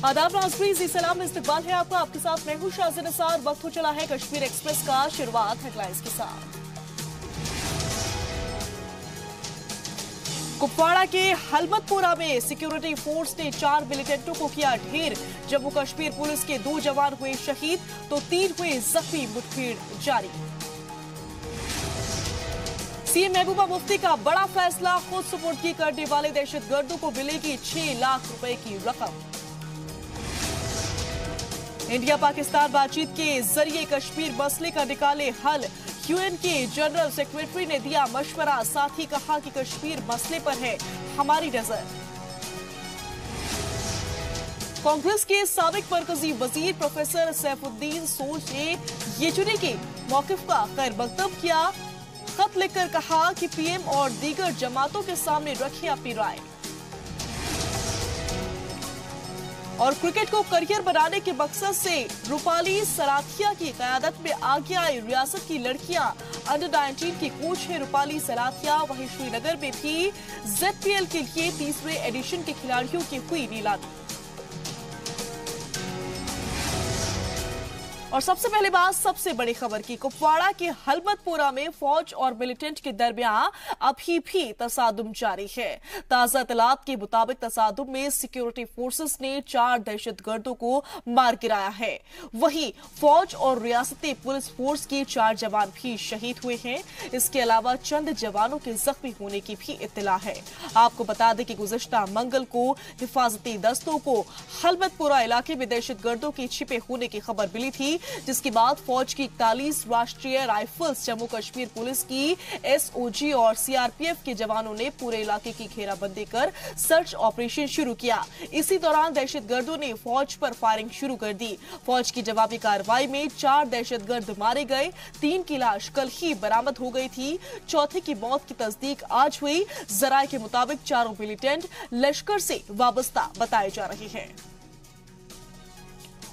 आदाब नाज़रीन, जी सलाम, इस्तकबाल है आपका। आपके साथ मैं हूं शाज़ निसार। वक्त हो चला है कश्मीर एक्सप्रेस का। शुरुआत हेडलाइंस के साथ। कुपवाड़ा के हलमतपुरा में सिक्योरिटी फोर्स ने 4 मिलिटेंटों को किया ढेर। जम्मू कश्मीर पुलिस के 2 जवान हुए शहीद तो 3 हुए जख्मी। मुठभेड़ जारी। सीएम महबूबा मुफ्ती का बड़ा फैसला, खुद सुपुर्दगी करने वाले दहशतगर्दों को मिलेगी 6 लाख रुपए की रकम। इंडिया पाकिस्तान बातचीत के जरिए कश्मीर मसले का निकाले हल। यूएन के जनरल सेक्रेटरी ने दिया मशवरा, साथ ही कहा कि कश्मीर मसले पर है हमारी नजर। कांग्रेस के साबिक मरकजी वजीर प्रोफेसर सैफुद्दीन सोज ने येचुरी के मौकिफ का खैर मकदम किया। खत लिखकर कहा कि पीएम और दीगर जमातों के सामने रखिए अपनी राय। और क्रिकेट को करियर बनाने के मकसद से रूपाली सलाथिया की क़यादत में आगे आई रियासत की लड़कियां। अंडर 19 की कोच है रूपाली सलाथिया। वहीं श्रीनगर में भी जेडपीएल के लिए 30वें एडिशन के खिलाड़ियों की हुई नीलामी। और सबसे पहले बात सबसे बड़ी खबर की। कुपवाड़ा के हलमतपुरा में फौज और मिलिटेंट के दरमियान अभी भी तसादुम जारी है। ताजा इतलात के मुताबिक तसादुम में सिक्योरिटी फोर्सेस ने 4 दहशतगर्दों को मार गिराया है। वहीं फौज और रियासती पुलिस फोर्स के 4 जवान भी शहीद हुए हैं। इसके अलावा चंद जवानों के जख्मी होने की भी इत्तला है। आपको बता दें कि गुज़िश्ता मंगल को हिफाजती दस्तों को हलमतपुरा इलाके में दहशतगर्दों के छिपे होने की खबर मिली थी, जिसके बाद फौज की 41 राष्ट्रीय राइफल्स, जम्मू कश्मीर पुलिस की एसओजी और सीआरपीएफ के जवानों ने पूरे इलाके की घेराबंदी कर सर्च ऑपरेशन शुरू किया। इसी दौरान दहशतगर्दों ने फौज पर फायरिंग शुरू कर दी। फौज की जवाबी कार्रवाई में 4 दहशतगर्द मारे गए। 3 की लाश कल ही बरामद हो गई थी। चौथे की मौत की तस्दीक आज हुई। जराये के मुताबिक चारों मिलिटेंट लश्कर से वाबस्ता बताए जा रहे हैं।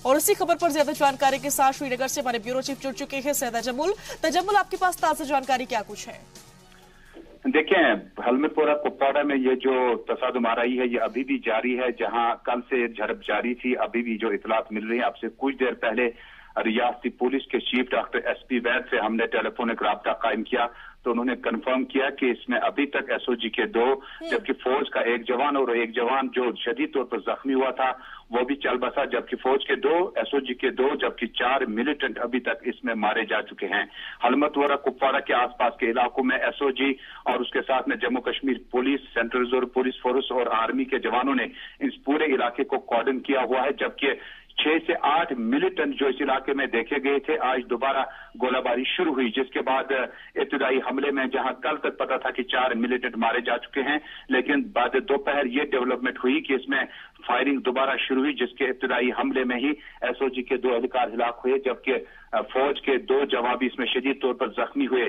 और इसी खबर पर ज्यादा जानकारी के साथ श्रीनगर से हमारे ब्यूरो चीफ जुड़ चुके हैं सैयद तजम्मुल। आपके पास ताजा जानकारी क्या कुछ है? देखिए, हलमतपुरा कुपवाड़ा में ये जो तसादुम आ रही है ये अभी भी जारी है। जहां कल से झड़प जारी थी, अभी भी जो इतलात मिल रही है। आपसे कुछ देर पहले रियासती पुलिस के चीफ डॉक्टर एसपी वैद से हमने टेलीफोनिक राब्ता कायम किया तो उन्होंने कंफर्म किया कि इसमें अभी तक एसओजी के 2 जबकि फौज का 1 जवान और 1 जवान जो शदीद तौर पर जख्मी हुआ था वो भी चल बसा। जबकि फौज के 2, एसओजी के 2 जबकि 4 मिलिटेंट अभी तक इसमें मारे जा चुके हैं। हलमतपुरा कुपवाड़ा के आसपास के इलाकों में एसओजी और उसके साथ में Jammu Kashmir police, central reserve police force और आर्मी के जवानों ने इस पूरे इलाके को कॉर्डन किया हुआ है। जबकि 6 से 8 मिलिटेंट जो इस इलाके में देखे गए थे, आज दोबारा गोलाबारी शुरू हुई, जिसके बाद इब्तिदाई हमले में जहां कल तक पता था कि 4 मिलिटेंट मारे जा चुके हैं, लेकिन बाद दोपहर ये डेवलपमेंट हुई कि इसमें फायरिंग दोबारा शुरू हुई, जिसके इब्तिदाई हमले में ही एसओजी के 2 अधिकारी हिलाक हुए जबकि फौज के 2 जवान भी इसमें शदीद तौर पर जख्मी हुए।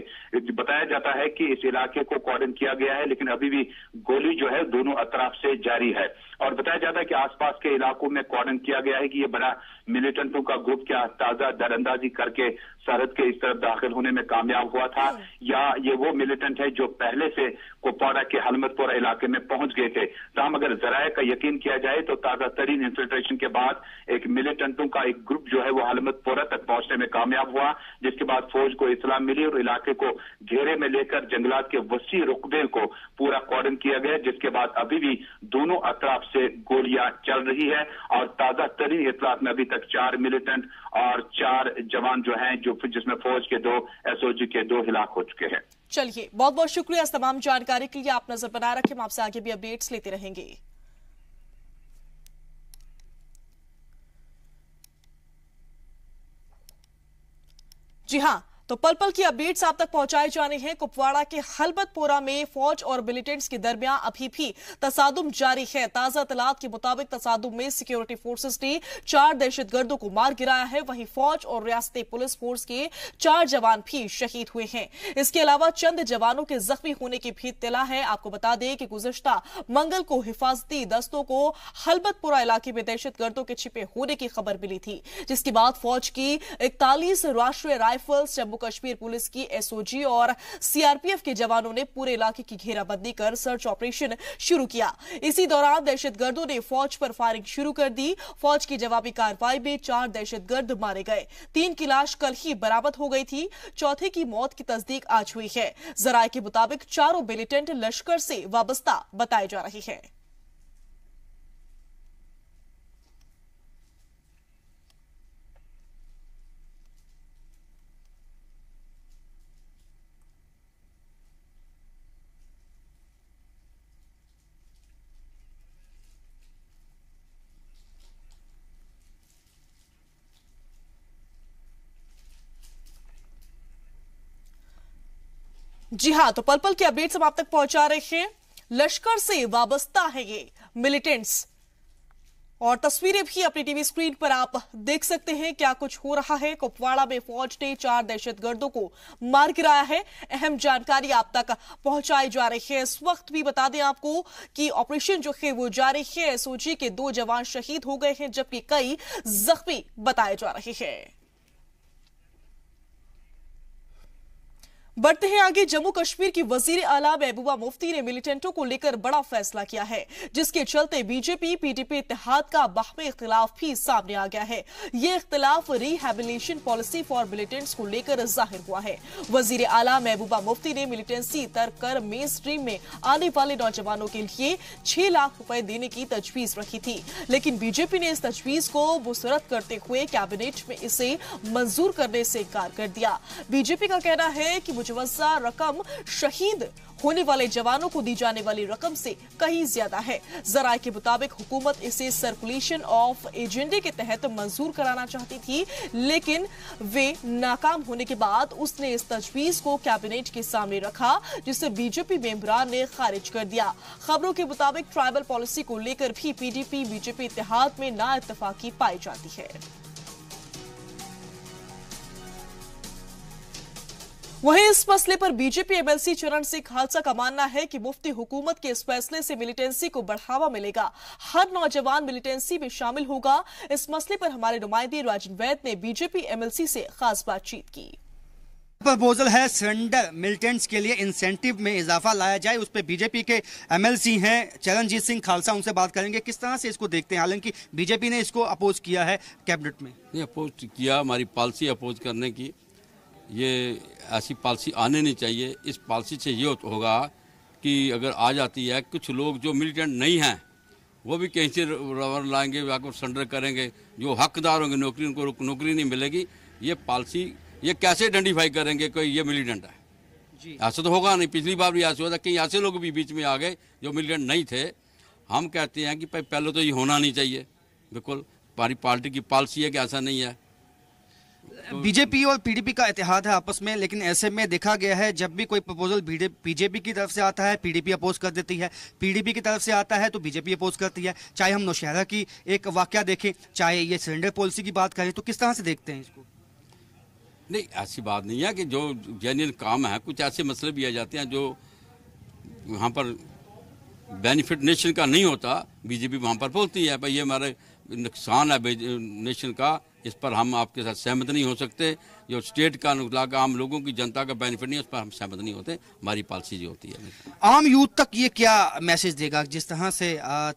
बताया जाता है कि इस इलाके को कॉर्डन किया गया है, लेकिन अभी भी गोली जो है दोनों अतराफ से जारी है। और बताया जाता है कि आसपास के इलाकों में कॉर्डन किया गया है कि ये बड़ा मिलिटेंटों का ग्रुप क्या ताजा दरअंदाजी करके सरहद के इस तरफ दाखिल होने में कामयाब हुआ था, या ये वो मिलिटेंट है जो पहले से कुपवाड़ा के हलमतपुरा इलाके में पहुंच गए थे। तमाम अगर जराये का यकीन किया जाए तो ताजा तरीन इंफिल्ट्रेशन के बाद एक मिलिटेंटों का एक ग्रुप जो है वो हलमतपुरा तक पहुंचने में कामयाब हुआ, जिसके बाद फौज को इत्तला मिली और इलाके को घेरे में लेकर जंगलात के वसी रुकबे को पूरा कॉर्डन किया गया, जिसके बाद अभी भी दोनों अतराफ से गोलियां चल रही है। और ताजा तरीन इत्तलात में अभी तक 4 मिलिटेंट और 4 जवान जो हैं, जो जिसमें फौज के 2, एसओजी के 2 हिलाक हो चुके हैं। चलिए, बहुत बहुत शुक्रिया इस तमाम जानकारी के लिए। आप नजर बनाए रखें, हम आपसे आगे भी अपडेट्स लेते रहेंगे। जी हां, तो पल पल की अपडेट्स आप तक पहुंचाए जाने हैं। कुपवाड़ा के हलमतपुरा में फौज और मिलिटेंट्स के दरमियान अभी भी तसादुम जारी है। ताजा इतलात के मुताबिक तसादुम में सिक्योरिटी फोर्सेस ने 4 दहशतगर्दों को मार गिराया है। वहीं फौज और रियासती पुलिस फोर्स के 4 जवान भी शहीद हुए हैं। इसके अलावा चंद जवानों के जख्मी होने की भी इत्तला है। आपको बता दें कि गुज़िश्ता मंगल को हिफाजती दस्तों को हलमतपुरा इलाके में दहशतगर्दों के छिपे होने की खबर मिली थी, जिसके बाद फौज की 41 राष्ट्रीय राइफल्स, जम्मू जम्मू कश्मीर पुलिस की एसओजी और सीआरपीएफ के जवानों ने पूरे इलाके की घेराबंदी कर सर्च ऑपरेशन शुरू किया। इसी दौरान दहशतगर्दों ने फौज पर फायरिंग शुरू कर दी। फौज की जवाबी कार्रवाई में 4 दहशतगर्द मारे गए। 3 की लाश कल ही बरामद हो गई थी। चौथे की मौत की तस्दीक आज हुई है। जराये के मुताबिक चारों मिलिटेंट लश्कर से वाबस्ता बताए जा रहे हैं। जी हां, तो पल पल की अपडेट्स हम आप तक पहुंचा रहे हैं। लश्कर से वाबस्ता है ये मिलिटेंट्स, और तस्वीरें भी अपनी टीवी स्क्रीन पर आप देख सकते हैं क्या कुछ हो रहा है। कुपवाड़ा में फौज ने 4 दहशतगर्दों को मार गिराया है। अहम जानकारी आप तक पहुंचाई जा रही है। इस वक्त भी बता दें आपको कि ऑपरेशन जो है वो जारी है। एसओजी के 2 जवान शहीद हो गए हैं, जबकि कई जख्मी बताए जा रहे हैं। बढ़ते हैं आगे। जम्मू कश्मीर की वजीर आला महबूबा मुफ्ती ने मिलिटेंटों को लेकर बड़ा फैसला किया है, जिसके चलते बीजेपी पीडीपी इत्तेहाद का बाहमी इख्तिलाफ भी सामने आ गया है। यह इख्तिलाफ रिहैबिलिटेशन पॉलिसी फॉर मिलिटेंट्स को लेकर जाहिर हुआ है। वजीर आला महबूबा मुफ्ती ने मिलिटेंसी तर्क कर मेन स्ट्रीम में आने वाले नौजवानों के लिए 6 लाख रुपए देने की तजवीज रखी थी, लेकिन बीजेपी ने इस तजवीज को मुस्तरद करते हुए कैबिनेट में इसे मंजूर करने से इनकार कर दिया। बीजेपी का कहना है कि मुजवजा रकम शहीद होने वाले जवानों को दी जाने वाली रकम से कहीं ज्यादा है। जराये के मुताबिक हुकूमत इसे सर्कुलेशन ऑफ एजेंडे के तहत मंजूर कराना चाहती थी, लेकिन वे नाकाम होने के बाद उसने इस तजवीज को कैबिनेट के सामने रखा, जिसे बीजेपी मेंबरान ने खारिज कर दिया। खबरों के मुताबिक ट्राइबल पॉलिसी को लेकर भी पीडीपी बीजेपी इत्तेहाद में ना इत्तेफाकी पाई जाती है। वहीं इस मसले पर बीजेपी एमएलसी चरण सिंह खालसा का मानना है कि मुफ्ती हुकूमत के इस फैसले से मिलिटेंसी को बढ़ावा मिलेगा। हर नौजवान मिलिटेंसी में शामिल होगा। इस मसले पर हमारे नुमाइंदे राजन वैद ने बीजेपी एमएलसी से खास बातचीत की। प्रपोजल है सरेंडर मिलिटेंट्स के लिए इंसेंटिव में इजाफा लाया जाए। उस पर बीजेपी के एमएलसी हैं चरणजीत सिंह खालसा, उनसे बात करेंगे किस तरह से इसको देखते हैं। हालांकि बीजेपी ने इसको अपोज किया है कैबिनेट में। नहीं अपोज किया, हमारी पॉलिसी अपोज करने की, ये ऐसी पॉलिसी आने नहीं चाहिए। इस पॉलिसी से ये होगा कि अगर आ जाती है, कुछ लोग जो मिलिटेंट नहीं हैं वो भी कहीं से रबर लाएंगे, आकर सरेंडर करेंगे। जो हकदार होंगे नौकरी, उनको नौकरी नहीं मिलेगी। ये पॉलिसी ये कैसे आइडेंटिफाई करेंगे कोई ये मिलिटेंट है जी? ऐसा तो होगा नहीं। पिछली बार भी ऐसा हुआ था, कई ऐसे लोग भी बीच में आ गए जो मिलिटेंट नहीं थे। हम कहते हैं कि पहले तो ये होना नहीं चाहिए। बिल्कुल हमारी पार्टी की पॉलिसी है कि ऐसा नहीं है। बीजेपी और पीडीपी का इत्तेहाद है आपस में, लेकिन ऐसे में देखा गया है जब भी कोई प्रपोजल बीजेपी की तरफ से आता है पीडीपी अपोज कर देती है, पीडीपी की तरफ से आता है तो बीजेपी अपोज करती है। चाहे हम नौशहरा की एक वाकया देखें, चाहे ये सरेंडर पॉलिसी की बात करें, तो किस तरह से देखते हैं इसको? नहीं ऐसी बात नहीं है कि जो जेन्युइन काम है, कुछ ऐसे मसले भी आ जाते हैं जो वहाँ पर बेनिफिट नेशन का नहीं होता। बीजेपी वहाँ पर बोलती है भाई ये हमारे नुकसान है नेशन का, इस पर हम आपके साथ सहमत नहीं हो सकते। जो स्टेट का नुकसान का आम लोगों की जनता का बेनिफिट नहीं है, उस पर हम सहमत नहीं होते। हमारी पॉलिसी जो होती है। आम यूथ तक ये क्या मैसेज देगा? जिस तरह से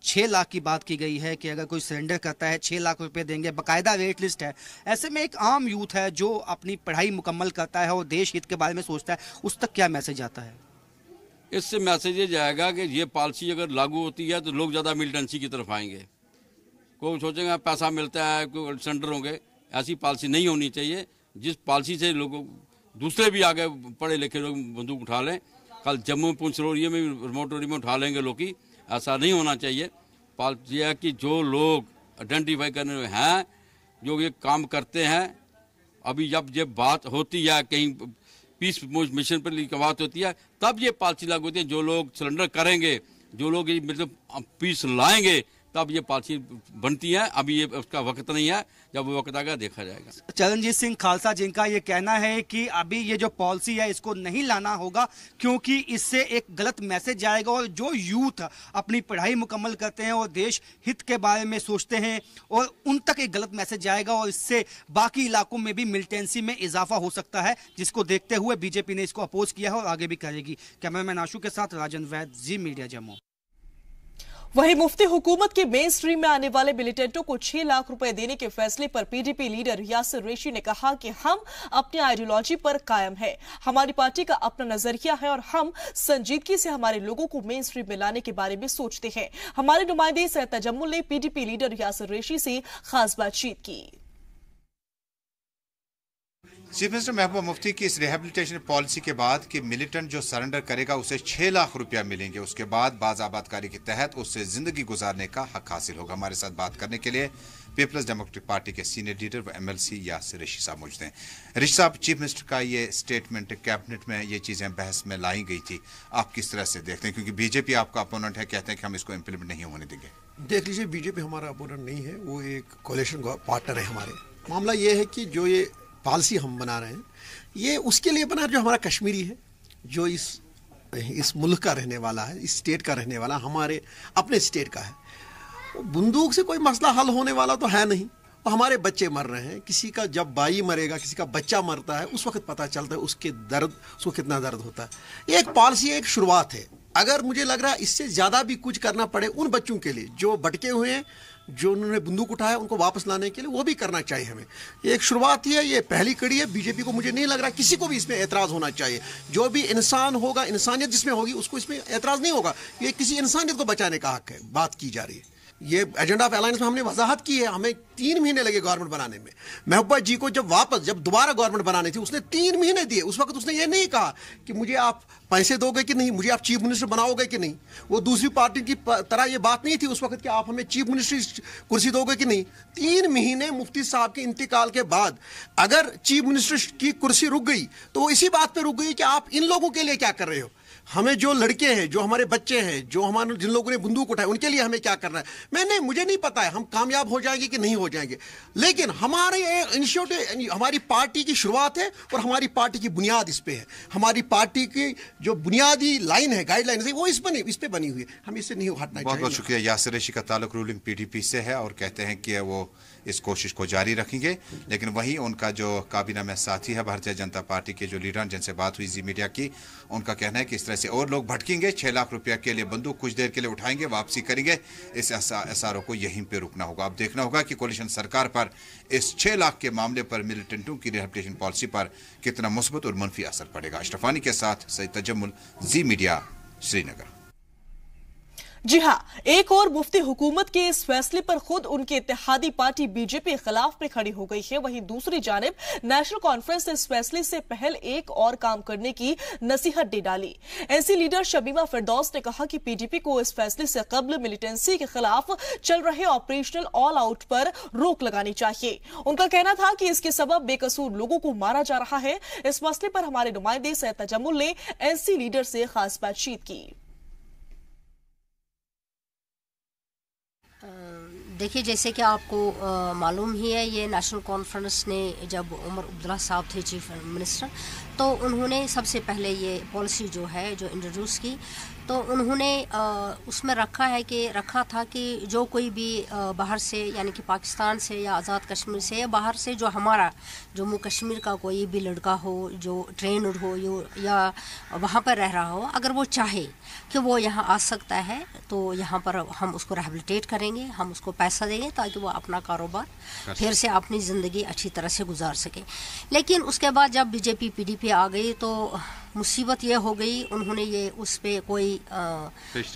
6 लाख की बात की गई है कि अगर कोई सरेंडर करता है 6 लाख रुपए देंगे, बाकायदा वेट लिस्ट है। ऐसे में एक आम यूथ है जो अपनी पढ़ाई मुकम्मल करता है और देश हित के बारे में सोचता है, उस तक क्या मैसेज आता है? इससे मैसेज ये जाएगा कि ये पॉलिसी अगर लागू होती है तो लोग ज़्यादा मिलिटेंसी की तरफ आएंगे। कोई सोचेगा पैसा मिलता है, कोई सेंटर होंगे। ऐसी पॉलिसी नहीं होनी चाहिए। जिस पॉलिसी से लोगों दूसरे भी आगे पढ़े लिखे लोग बंदूक उठा लें, कल जम्मू पुंछ रोरिये में रिमोट एरिया में उठा लेंगे लोग की, ऐसा नहीं होना चाहिए। पॉलिसी है कि जो लोग आइडेंटिफाई करने में हैं, जो ये काम करते हैं, अभी जब ये बात होती है कहीं पीस मिशन पर की बात होती है, तब ये पॉलिसी लागू होती है। जो लोग सरेंडर करेंगे, जो लोग मतलब पीस लाएंगे, तब ये पॉलिसी बनती है। अभी ये उसका वक्त नहीं है, जब वो वक्त आएगा देखा जाएगा। चरणजीत सिंह खालसा जिनका ये कहना है कि अभी ये जो पॉलिसी है इसको नहीं लाना होगा क्योंकि इससे एक गलत मैसेज जाएगा और जो यूथ अपनी पढ़ाई मुकम्मल करते हैं और देश हित के बारे में सोचते हैं और उन तक एक गलत मैसेज जाएगा और इससे बाकी इलाकों में भी मिलिटेंसी में इजाफा हो सकता है, जिसको देखते हुए बीजेपी ने इसको अपोज किया है और आगे भी करेगी। कैमरामैन आशु के साथ राजन वैद, जी मीडिया जम्मू। वहीं मुफ्ती हुकूमत के मेन स्ट्रीम में आने वाले मिलिटेंटों को 6 लाख रुपए देने के फैसले पर पीडीपी लीडर यासिर रेशी ने कहा कि हम अपनी आइडियोलॉजी पर कायम है, हमारी पार्टी का अपना नजरिया है और हम संजीदगी से हमारे लोगों को मेन स्ट्रीम में लाने के बारे में सोचते हैं। हमारे नुमाइंदे सैयद तजम्मुल ने पीडीपी लीडर यासिर रेशी से खास बातचीत की। चीफ मिनिस्टर महबूबा मुफ्ती की इस रिहेबिलिटेशन पॉलिसी के बाद कि मिलिटेंट जो सरेंडर करेगा उसे 6 लाख रुपया मिलेंगे, उसके बाद बाज़ाबादकारी के तहत उससे जिंदगी गुजारने का हक हासिल होगा। हमारे साथ बात करने के लिए पीपल्स डेमोक्रेटिक पार्टी के सीनियर लीडर व MLC यासिर रेशी साहब मौजूद हैं। रेशी साहब, चीफ मिनिस्टर का ये स्टेटमेंट कैबिनेट में ये चीजें बहस में लाई गई थी, आप किस तरह से देखते हैं? क्योंकि बीजेपी आपका अपोनेंट है, कहते हैं कि हम इसको इम्प्लीमेंट नहीं होने देंगे। देख लीजिए, बीजेपी हमारा अपोनेंट नहीं है, वो एक कोalition पार्टनर है हमारे। मामला ये है कि जो ये पॉलिसी हम बना रहे हैं ये उसके लिए बना जो हमारा कश्मीरी है, जो इस मुल्क का रहने वाला है, इस स्टेट का रहने वाला, हमारे अपने स्टेट का है। बंदूक से कोई मसला हल होने वाला तो है नहीं, और हमारे बच्चे मर रहे हैं। किसी का जब भाई मरेगा, किसी का बच्चा मरता है, उस वक्त पता चलता है उसको कितना दर्द होता है। ये एक पॉलिसी, एक शुरुआत है। अगर मुझे लग रहा है इससे ज्यादा भी कुछ करना पड़े उन बच्चों के लिए जो भटके हुए हैं, जो उन्होंने बंदूक उठाया, उनको वापस लाने के लिए, वो भी करना चाहिए हमें। ये एक शुरुआत ही है, ये पहली कड़ी है। बीजेपी को मुझे नहीं लग रहा किसी को भी इसमें एतराज होना चाहिए। जो भी इंसान होगा, इंसानियत जिसमें होगी, उसको इसमें एतराज नहीं होगा। ये किसी इंसानियत को बचाने का हक है, बात की जा रही है। ये एजेंडा ऑफ अलायंस में हमने वजाहत की है, हमें 3 महीने लगे गवर्नमेंट बनाने में। महबूबा जी को जब दोबारा गवर्नमेंट बनानी थी, उसने 3 महीने दिए। उस वक्त उसने ये नहीं कहा कि मुझे आप पैसे दोगे कि नहीं, मुझे आप चीफ मिनिस्टर बनाओगे कि नहीं। वो दूसरी पार्टी की तरह ये बात नहीं थी उस वक्त कि आप हमें चीफ मिनिस्टर कुर्सी दोगे कि नहीं। 3 महीने मुफ्ती साहब के इंतकाल के बाद अगर चीफ मिनिस्टर की कुर्सी रुक गई तो वो इसी बात पर रुक गई कि आप इन लोगों के लिए क्या कर रहे हो। हमें जो लड़के हैं, जो हमारे बच्चे हैं, जो हमारे जिन लोगों ने बंदूक उठाए, उनके लिए हमें क्या करना है। मुझे नहीं पता है हम कामयाब हो जाएंगे कि नहीं हो जाएंगे, लेकिन हमारे इनिशिएटिव, हमारी पार्टी की शुरुआत है और हमारी पार्टी की बुनियाद इस पे है। हमारी पार्टी की जो बुनियादी लाइन है, गाइडलाइन है, वो इस पे बनी हुई है। हम इससे नहीं हटना चाहिए। बहुत बहुत शुक्रिया। यासिर रेशी का ताल्लुक रूलिंग PDP से है और कहते हैं कि वो इस कोशिश को जारी रखेंगे। लेकिन वहीं उनका जो काबीना में साथी है भारतीय जनता पार्टी के जो लीडर जिनसे बात हुई जी मीडिया की, उनका कहना है कि इस तरह से और लोग भटकेंगे, 6 लाख रुपया के लिए बंदूक कुछ देर के लिए उठाएंगे, वापसी करेंगे। इस SRO को यहीं पे रुकना होगा। अब देखना होगा कि कोलिशन सरकार पर इस 6 लाख के मामले पर मिलिटेंटों की रिहेबिलिटेशन पॉलिसी पर कितना मुस्बत और मनफी असर पड़ेगा। अशरफानी के साथ सैयद तजम्मुल, जी मीडिया, श्रीनगर। जी हां, एक और मुफ्ती हुकूमत के इस फैसले पर खुद उनकी इत्तेहादी पार्टी बीजेपी खिलाफ में खड़ी हो गई है। वहीं दूसरी जानिब नेशनल कॉन्फ्रेंस ने इस फैसले से पहले एक और काम करने की नसीहत दे डाली। NC लीडर शमीमा फिरदौस ने कहा कि PDP को इस फैसले से कबल मिलिटेंसी के खिलाफ चल रहे ऑपरेशनल ऑल आउट पर रोक लगानी चाहिए। उनका कहना था कि इसके सबब बेकसूर लोगों को मारा जा रहा है। इस मसले पर हमारे नुमाइंदे सैयद तजम्मुल ने NC लीडर से खास बातचीत की। देखिए, जैसे कि आपको मालूम ही है, ये नेशनल कॉन्फ्रेंस ने जब उमर अब्दुल्ला साहब थे चीफ मिनिस्टर, तो उन्होंने सबसे पहले ये पॉलिसी जो है जो इंट्रोड्यूस की, तो उन्होंने उसमें रखा था कि जो कोई भी बाहर से, यानी कि पाकिस्तान से या आज़ाद कश्मीर से या बाहर से जो हमारा जम्मू कश्मीर का कोई भी लड़का हो जो ट्रेनड हो या वहाँ पर रह रहा हो, अगर वो चाहे कि वो यहाँ आ सकता है तो यहाँ पर हम उसको रिहेबिलिटेट करेंगे, हम उसको पैसा देंगे ताकि वो अपना कारोबार फिर से अपनी ज़िंदगी अच्छी तरह से गुजार सके। लेकिन उसके बाद जब BJP PDP आ गई तो मुसीबत ये हो गई, उन्होंने ये उस पर कोई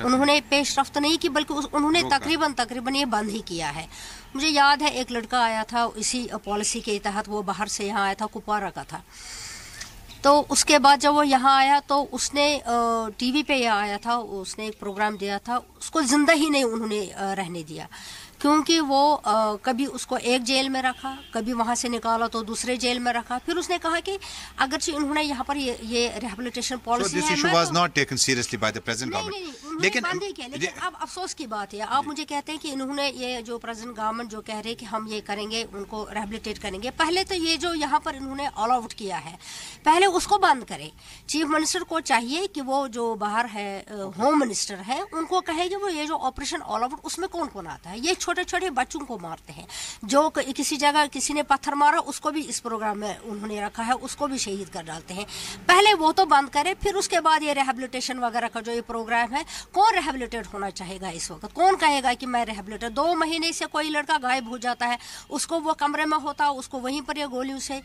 उन्होंने पेशरफ्त नहीं की, बल्कि उन्होंने तकरीबन ये बंद ही किया है। मुझे याद है एक लड़का आया था इसी पॉलिसी के तहत, वो बाहर से यहाँ आया था, कुपवारा का था। तो उसके बाद जब वो यहाँ आया तो उसने TV पे आया था, उसने एक प्रोग्राम दिया था, उसको जिंदा ही नहीं उन्होंने रहने दिया, क्योंकि वो कभी उसको एक जेल में रखा, कभी वहां से निकाला तो दूसरे जेल में रखा। फिर उसने कहा कि अगर उन्होंने यहाँ पर ये रिहेबिलिटेशन पॉलिसी लेकिन अब अफसोस की बात है, आप मुझे कहते हैं कि इन्होंने ये जो प्रेजेंट गवर्नमेंट जो कह रहे हैं कि हम ये करेंगे, उनको रिहेबिलिटेट करेंगे, पहले तो ये जो यहाँ पर इन्होंने ऑल आउट किया है पहले उसको बंद करें। चीफ मिनिस्टर को चाहिए कि वो जो बाहर है होम मिनिस्टर है उनको कहे कि वो ये जो ऑपरेशन ऑल आउट उसमें कौन कौन आता है। ये छोटे छोटे बच्चों को मारते हैं, जो किसी जगह किसी ने पत्थर मारा उसको भी इस प्रोग्राम में उन्होंने रखा है, उसको भी शहीद कर डालते हैं। पहले वो तो बंद करे, फिर उसके बाद ये रिहेबिलिटेशन वगैरह का जो ये प्रोग्राम है, कौन रिहेबिलिटेट होना चाहेगा इस वक्त? कौन कहेगा कि मैं रिहेबिलिटेट? 2 महीने से कोई लड़का गायब हो जाता है, उसको वो कमरे में होता है, उसको वहीं पर ये गोलियों से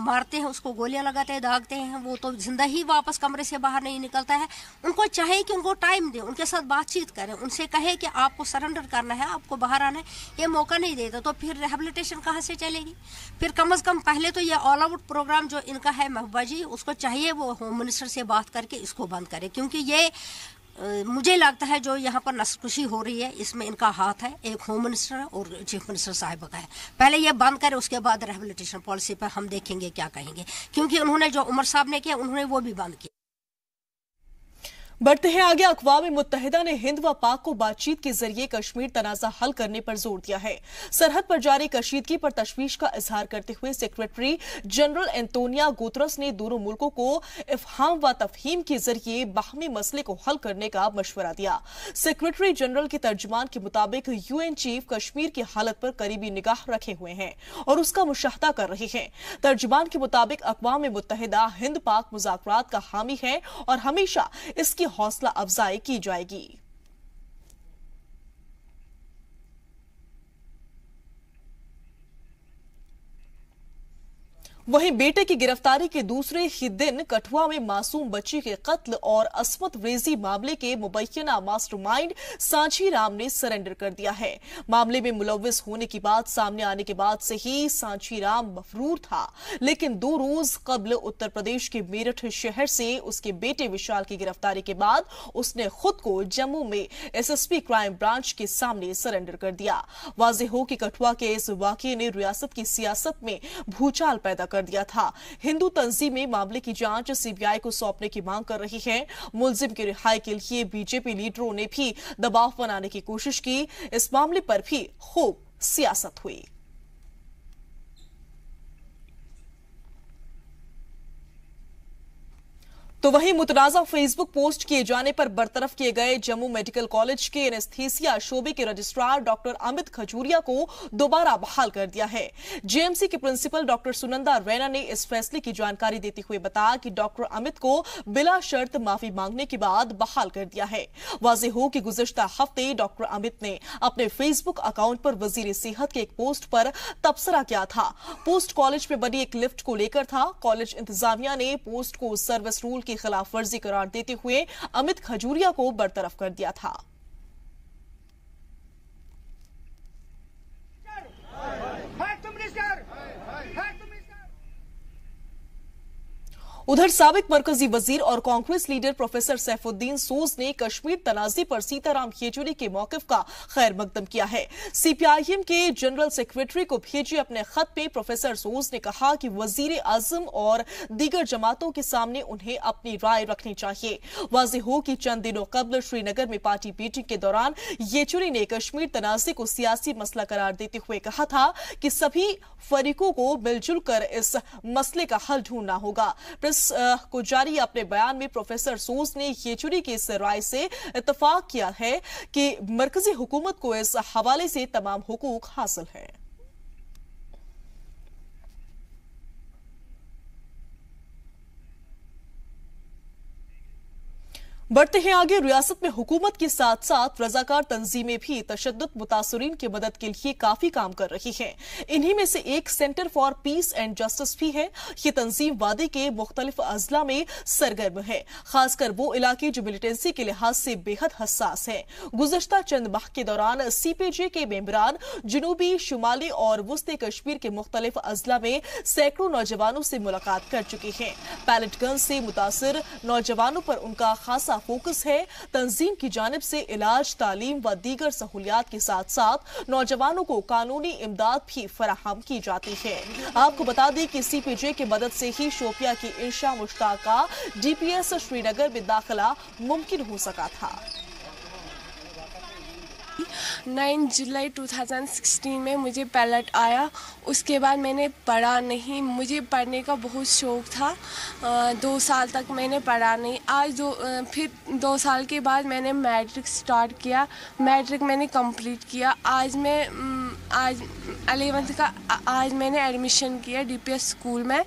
मारते हैं, उसको गोलियां लगाते हैं, दागते हैं, वो तो जिंदा ही वापस कमरे से बाहर नहीं निकलता है। उनको चाहिए कि उनको टाइम दे, उनके साथ बातचीत करें, उनसे कहे कि आपको सरेंडर करना है, आपको बाहर आना है। ये मौका नहीं देता तो फिर रिहेबिलिटेशन कहाँ से चलेगी? फिर कम से कम पहले तो ये ऑल आउट प्रोग्राम जो इनका है महबूबा जी, उसको चाहिए वो होम मिनिस्टर से बात करके इसको बंद करे, क्योंकि ये मुझे लगता है जो यहाँ पर नस्लकुशी हो रही है इसमें इनका हाथ है, एक होम मिनिस्टर है और चीफ मिनिस्टर साहिबा का है। पहले ये बंद करे, उसके बाद रिहेबिलिटेशन पॉलिसी पर हम देखेंगे क्या कहेंगे, क्योंकि उन्होंने जो उमर साहब ने किया उन्होंने वो भी बंद किया। बढ़ते हैं आगे। अक़वाम मुत्तहिदा ने हिंद व पाक को बातचीत के जरिए कश्मीर तनाज़ा हल करने पर जोर दिया है। सरहद पर जारी कशीदगी पर तशवीश का इजहार करते हुए सेक्रेटरी जनरल एंटोनियो गुतरस ने दोनों मुल्कों को इफ़हाम व तफहीम के जरिए बाहमी मसले को हल करने का मशवरा दिया। सेक्रेटरी जनरल के तर्जुमान के मुताबिक यूएन चीफ कश्मीर की हालत पर करीबी निगाह रखे हुए हैं और उसका मुशाहदा कर रहे हैं। तर्जुमान के मुताबिक अक़वाम मुत्तहिदा हिंद पाक मुज़ाकरात का हामी है और हमेशा इसकी हौसला अफजाई की जाएगी। वहीं बेटे की गिरफ्तारी के दूसरे ही दिन कठुआ में मासूम बच्ची के कत्ल और असमत रेजी मामले के मुबैना मास्टरमाइंड सांची राम ने सरेंडर कर दिया है। मामले में मुलव्विस होने की बात सामने आने के बाद से ही सांची राम मफरूर था, लेकिन 2 रोज कबल उत्तर प्रदेश के मेरठ शहर से उसके बेटे विशाल की गिरफ्तारी के बाद उसने खुद को जम्मू में एसएसपी क्राइम ब्रांच के सामने सरेंडर कर दिया। वाज़ेह हो कि कठुआ के इस वाकये ने रियासत की सियासत में भूचाल पैदा कर दिया था। हिंदू तंजीमें मामले की जांच सीबीआई को सौंपने की मांग कर रही हैं। मुलजिम की रिहाई के लिए बीजेपी लीडरों ने भी दबाव बनाने की कोशिश की। इस मामले पर भी खूब सियासत हुई। तो वहीं मुतनाज़ा फेसबुक पोस्ट किए जाने पर बरतरफ किए गए जम्मू मेडिकल कॉलेज के एनेस्थीसिया शोबे के रजिस्ट्रार डॉक्टर अमित खजूरिया को दोबारा बहाल कर दिया है। जेएमसी के प्रिंसिपल डॉक्टर सुनंदा रैना ने इस फैसले की जानकारी देते हुए बताया कि डॉक्टर अमित को बिला शर्त माफी मांगने के बाद बहाल कर दिया है। वाज़ेह हो कि गुज़िश्ता हफ्ते डॉक्टर अमित ने अपने फेसबुक अकाउंट पर वजीर सेहत के एक पोस्ट पर तबसरा किया था। पोस्ट कॉलेज में बनी एक लिफ्ट को लेकर था। कॉलेज इंतजामिया ने पोस्ट को सर्विस रूल की खिलाफ वर्जी करार देते हुए अमित खजूरिया को बरतरफ कर दिया था। उधर साबिक मरकजी वजीर और कांग्रेस लीडर प्रोफेसर सैफुद्दीन सोज ने कश्मीर तनाज़े पर सीताराम येचुरी के मौकिफ का खैर मकदम किया है। सीपीआईएम के जनरल सेक्रेटरी को भेजे अपने खत में प्रोफेसर सोज ने कहा कि वजीर आजम और दीगर जमातों के सामने उन्हें अपनी राय रखनी चाहिए। वाज़ेह हो कि चंद दिनों कबल श्रीनगर में पार्टी मीटिंग के दौरान येचुरी ने कश्मीर तनाज़े को सियासी मसला करार देते हुए कहा था कि सभी फरीकों को मिलजुल कर इस मसले का हल ढूंढना होगा। को जारी अपने बयान में प्रोफेसर सोज ने येचुरी की इस राय से इत्तफाक किया है कि मरकजी हुकूमत को इस हवाले से तमाम हुकूक हासिल है। बढ़ते हैं आगे। रियासत में हुकूमत के साथ साथ रजाकार तंजीमें भी तशद्दुद मुतासरीन की मदद के लिए काफी काम कर रही हैं। इन्हीं में से एक centre for piece and justice भी है। ये तंजीम वादे के मुख्तलिफ अजला में सरगर्म है, खासकर वो इलाके जो मिलिटेंसी के लिहाज से बेहद हसास है। गुज़श्ता चंद माह के दौरान सीपीजे के मेंबरान जनूबी, शुमाली और वस्ती कश्मीर के मुख्तलिफ अजला में सैकड़ों नौजवानों से मुलाकात कर चुके हैं। पैलेट गन से मुतासिर नौजवानों पर उनका खासा फोकस है तंजीम की जानिब से इलाज, तालीम व दीगर सहूलियात के साथ साथ नौजवानों को कानूनी इमदाद भी फराहम की जाती है। आपको बता दें कि CPJ की मदद से ही शोपिया की इंशा मुश्ताका DPS श्रीनगर में दाखिला मुमकिन हो सका था। 9 जुलाई 2016 में मुझे पैलेट आया। उसके बाद मैंने पढ़ा नहीं, मुझे पढ़ने का बहुत शौक़ था। 2 साल तक मैंने पढ़ा नहीं। फिर 2 साल के बाद मैंने मैट्रिक स्टार्ट किया। मैट्रिक मैंने कंप्लीट किया। आज 11th का आज मैंने एडमिशन किया DPS स्कूल में।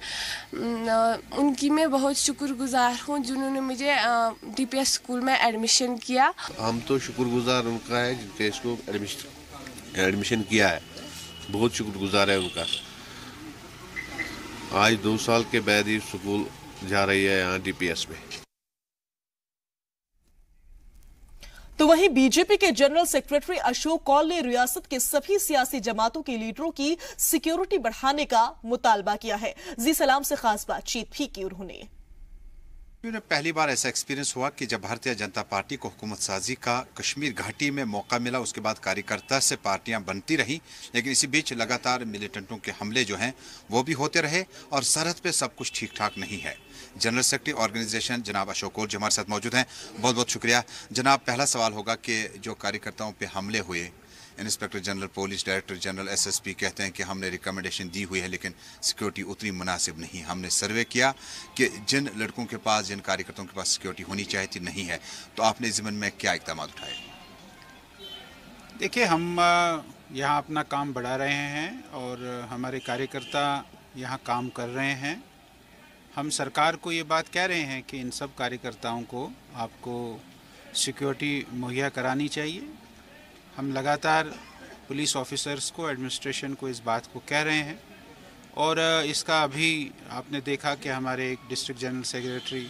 उनकी मैं बहुत शुक्रगुजार हूँ जिन्होंने मुझे DPS स्कूल में एडमिशन किया। हम तो शुक्रगुजार उनका है जिनके इसको एडमिशन किया है, बहुत शुक्रगुजार है उनका। आज 2 साल के बाद ही स्कूल जा रही है यहाँ DPS में। तो वहीं बीजेपी के जनरल सेक्रेटरी अशोक कौल ने रियासत के सभी सियासी जमातों के लीडरों की सिक्योरिटी बढ़ाने का मुतालबा किया है। जी सलाम से खास बातचीत भी की उन्होंने। पहली बार ऐसा एक्सपीरियंस हुआ कि जब भारतीय जनता पार्टी को हुकूमत साजी का कश्मीर घाटी में मौका मिला, उसके बाद कार्यकर्ता से पार्टियां बनती रही, लेकिन इसी बीच लगातार मिलिटेंटों के हमले जो हैं वो भी होते रहे और सरहद पे सब कुछ ठीक ठाक नहीं है। जनरल सेक्रेटरी ऑर्गेनाइजेशन जनाब अशोक कौल हमारे साथ मौजूद हैं। बहुत बहुत शुक्रिया जनाब। पहला सवाल होगा कि जो कार्यकर्ताओं पे हमले हुए, inspector general police, director general SSP कहते हैं कि हमने रिकमेंडेशन दी हुई है लेकिन सिक्योरिटी उतनी मुनासिब नहीं। हमने सर्वे किया कि जिन लड़कों के पास, जिन कार्यकर्ताओं के पास सिक्योरिटी होनी चाहिए थी नहीं है, तो आपने इस ज़मीन में क्या इक़दाम उठाए? देखिए, हम यहाँ अपना काम बढ़ा रहे हैं और हमारे कार्यकर्ता यहाँ काम कर रहे हैं। हम सरकार को ये बात कह रहे हैं कि इन सब कार्यकर्ताओं को आपको सिक्योरिटी मुहैया करानी चाहिए। हम लगातार पुलिस ऑफिसर्स को, एडमिनिस्ट्रेशन को इस बात को कह रहे हैं और इसका अभी आपने देखा कि हमारे एक district general secretary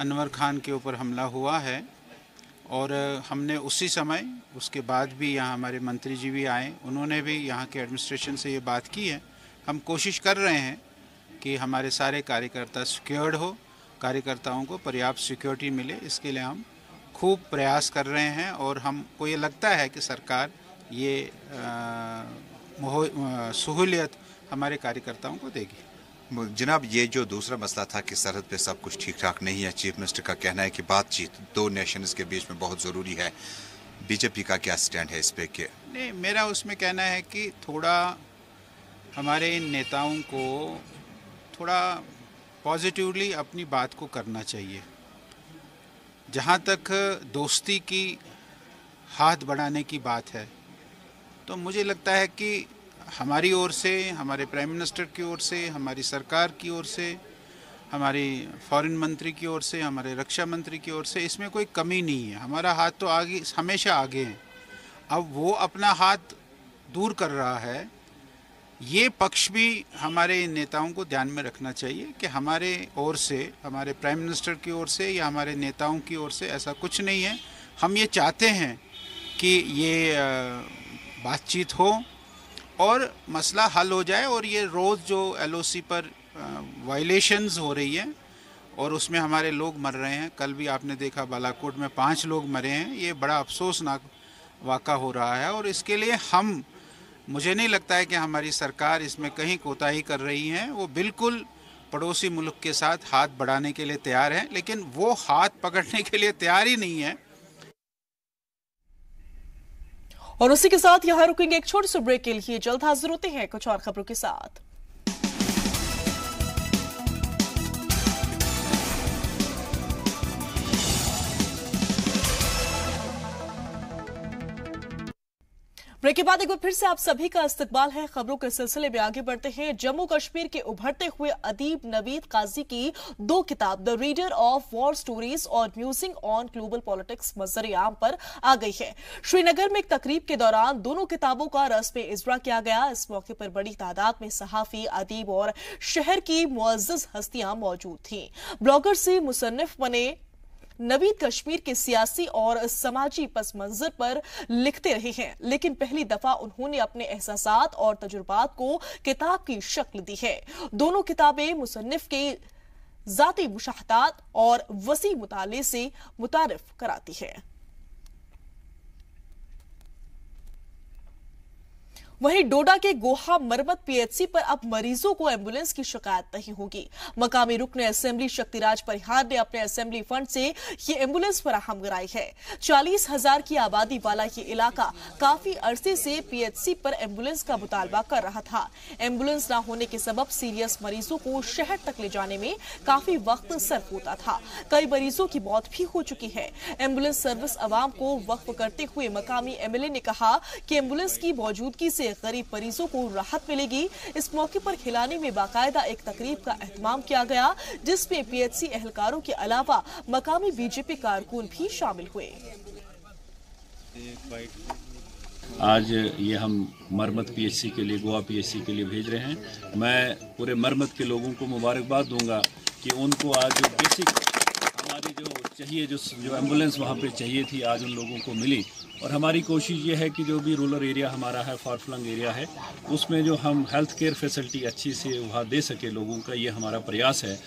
Anwar Khan के ऊपर हमला हुआ है और हमने उसी समय, उसके बाद भी यहाँ हमारे मंत्री जी भी आए, उन्होंने भी यहाँ के एडमिनिस्ट्रेशन से ये बात की है। हम कोशिश कर रहे हैं कि हमारे सारे कार्यकर्ता सिक्योर्ड हो, कार्यकर्ताओं को पर्याप्त सिक्योरिटी मिले, इसके लिए हम खूब प्रयास कर रहे हैं और हमको ये लगता है कि सरकार ये सहूलियत हमारे कार्यकर्ताओं को देगी। जनाब, ये जो दूसरा मसला था कि सरहद पे सब कुछ ठीक ठाक नहीं है, चीफ मिनिस्टर का कहना है कि बातचीत 2 नेशंस के बीच में बहुत ज़रूरी है। बीजेपी का क्या स्टैंड है इस पे? के नहीं, मेरा उसमें कहना है कि थोड़ा हमारे इन नेताओं को थोड़ा पॉजिटिवली अपनी बात को करना चाहिए। जहाँ तक दोस्ती की हाथ बढ़ाने की बात है, तो मुझे लगता है कि हमारी ओर से, हमारे प्राइम मिनिस्टर की ओर से, हमारी सरकार की ओर से, हमारी फॉरेन मंत्री की ओर से, हमारे रक्षा मंत्री की ओर से इसमें कोई कमी नहीं है। हमारा हाथ तो आगे, हमेशा आगे है। अब वो अपना हाथ दूर कर रहा है, ये पक्ष भी हमारे नेताओं को ध्यान में रखना चाहिए कि हमारे ओर से, हमारे प्राइम मिनिस्टर की ओर से या हमारे नेताओं की ओर से ऐसा कुछ नहीं है। हम ये चाहते हैं कि ये बातचीत हो और मसला हल हो जाए और ये रोज़ जो LOC पर वायलेशंस हो रही है और उसमें हमारे लोग मर रहे हैं, कल भी आपने देखा बालाकोट में 5 लोग मरे हैं, ये बड़ा अफसोसनाक वाक़ा हो रहा है और इसके लिए मुझे नहीं लगता है कि हमारी सरकार इसमें कहीं कोताही कर रही है। वो बिल्कुल पड़ोसी मुल्क के साथ हाथ बढ़ाने के लिए तैयार है, लेकिन वो हाथ पकड़ने के लिए तैयार ही नहीं है। और उसी के साथ यहाँ रुकेंगे एक छोटे से ब्रेक के लिए। जल्द हाजिर होते हैं कुछ और खबरों के साथ। ब्रेक के बाद एक बार फिर से आप सभी का इस्तकबाल है। खबरों के सिलसिले में आगे बढ़ते हैं। जम्मू कश्मीर के उभरते हुए अदीब नवीद काजी की 2 किताब the reader of war stories और म्यूजिंग ऑन ग्लोबल पॉलिटिक्स मंजर आम पर आ गई है। श्रीनगर में एक तकरीब के दौरान दोनों किताबों का रस्म इजरा किया गया। इस मौके पर बड़ी तादाद में सहाफी, अदीब और शहर की मुअज्जज हस्तियां मौजूद थीं। ब्लॉगर से मुसन्निफ बने नवीद कश्मीर के सियासी और समाजी पस मंजर पर लिखते रहे हैं, लेकिन पहली दफा उन्होंने अपने एहसासात और तजुर्बात को किताब की शक्ल दी है। दोनों किताबें मुसन्निफ के जाती मुशाहदात और वसी मुताले से मुतारिफ कराती है। वहीं डोडा के गोहा मरमत पीएचसी पर अब मरीजों को एम्बुलेंस की शिकायत नहीं होगी। मकामी रुकन असेंबली शक्तिराज परिहार ने अपने असेंबली फंड से ये एम्बुलेंस फराहम कराई है। 40,000 की आबादी वाला ये इलाका काफी अरसे से पीएचसी पर एम्बुलेंस का मुतालबा कर रहा था। एम्बुलेंस न होने के सबब सीरियस मरीजों को शहर तक ले जाने में काफी वक्त सर्फ होता था। कई मरीजों की मौत भी हो चुकी है। एम्बुलेंस सर्विस अवाम को वक्फ करते हुए मकामी एमएलए ने कहा कि एम्बुलेंस की मौजूदगी से गरीब मरीजों को राहत मिलेगी। इस मौके पर खिलानी में बाकायदा एक तकरीब का एहतमाम किया गया, जिसमें पीएचसी एहलकारों के अलावा मकामी बीजेपी कारकुन भी शामिल हुए। आज ये हम मरमत पीएचसी के लिए, गोवा पीएचसी के लिए भेज रहे हैं। मैं पूरे मरमत के लोगों को मुबारकबाद दूंगा कि उनको आज बेसिक हमारी जो चाहिए, जो एम्बुलेंस वहाँ पे चाहिए थी, आज उन लोगों को मिली। और हमारी कोशिश ये है कि जो भी रूरल एरिया हमारा है, फार फ्लंग एरिया है, उसमें जो हम हेल्थ केयर फैसिलिटी अच्छी से वहाँ दे सके लोगों का, ये हमारा प्रयास है।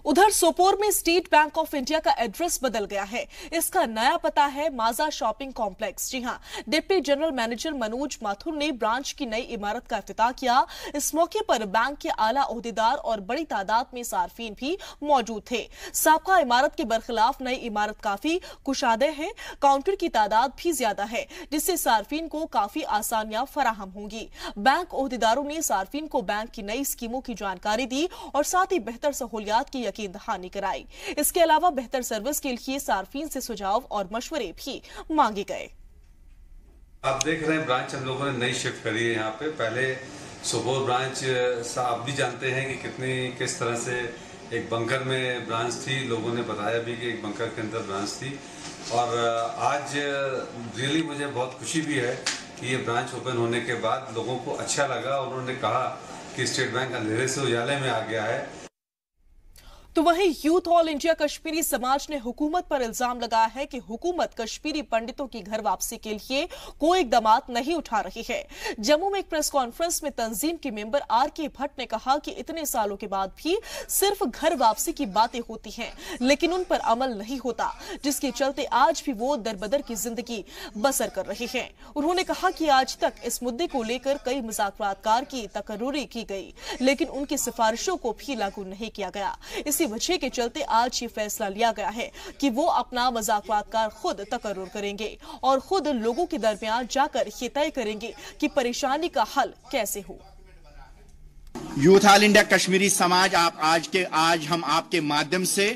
उधर सोपोर में स्टेट बैंक ऑफ इंडिया का एड्रेस बदल गया है। इसका नया पता है माजा शॉपिंग कॉम्प्लेक्स। जी हां, deputy general manager Manoj Mathur ने ब्रांच की नई इमारत का इफ्तिताह किया। इस मौके पर बैंक के आला ओहदेदार और बड़ी तादाद में सार्फिन भी मौजूद थे। साबका इमारत के बरखिलाफ नई इमारत काफी कुशादे है। काउंटर की तादाद भी ज्यादा है, जिससे सार्फिन को काफी आसानियां फराहम होंगी। बैंक ओहदेदारों ने सार्फिन को बैंक की नई स्कीमों की जानकारी दी और साथ ही बेहतर सहूलियात की की दहानी कराई। इसके अलावा बेहतर सर्विस के लिए सार्फिन से सुझाव और मशवरे भी मांगे गए। आप देख रहे हैं ब्रांच हम लोगों ने नई शिफ्ट करी है यहाँ पे। पहले सोपोर ब्रांच आप भी जानते हैं कि किस तरह से एक बंकर में ब्रांच थी। लोगों ने बताया भी कि एक बंकर के अंदर ब्रांच थी। और आज रियली मुझे बहुत खुशी भी है कि ये ब्रांच ओपन होने के बाद लोगों को अच्छा लगा। उन्होंने कहा कि स्टेट बैंक अंधेरे से उजाले में आ गया है। तो वहीं यूथ ऑल इंडिया कश्मीरी समाज ने हुकूमत पर इल्जाम लगाया है कि हुकूमत कश्मीरी पंडितों की घर वापसी के लिए कोई इकदाम नहीं उठा रही है। जम्मू में एक प्रेस कॉन्फ्रेंस में तंजीम के मेंबर आर.के. भट्ट ने कहा कि इतने सालों के बाद भी सिर्फ घर वापसी की बातें होती हैं, लेकिन उन पर अमल नहीं होता, जिसके चलते आज भी वो दरबदर की जिंदगी बसर कर रहे हैं। उन्होंने कहा कि आज तक इस मुद्दे को लेकर कई मुज़ाकरातकार की तकर्रुरी की गई, लेकिन उनकी सिफारिशों को भी लागू नहीं किया गया। इसी वजह के चलते आज ये फैसला लिया गया है कि वो अपना मुज़ाकरातकार खुद तकर्रुर करेंगे और खुद लोगों के दरमियान जाकर ये तय करेंगे कि परेशानी का हल कैसे हो। यूथ ऑल इंडिया कश्मीरी समाज आज हम आपके माध्यम से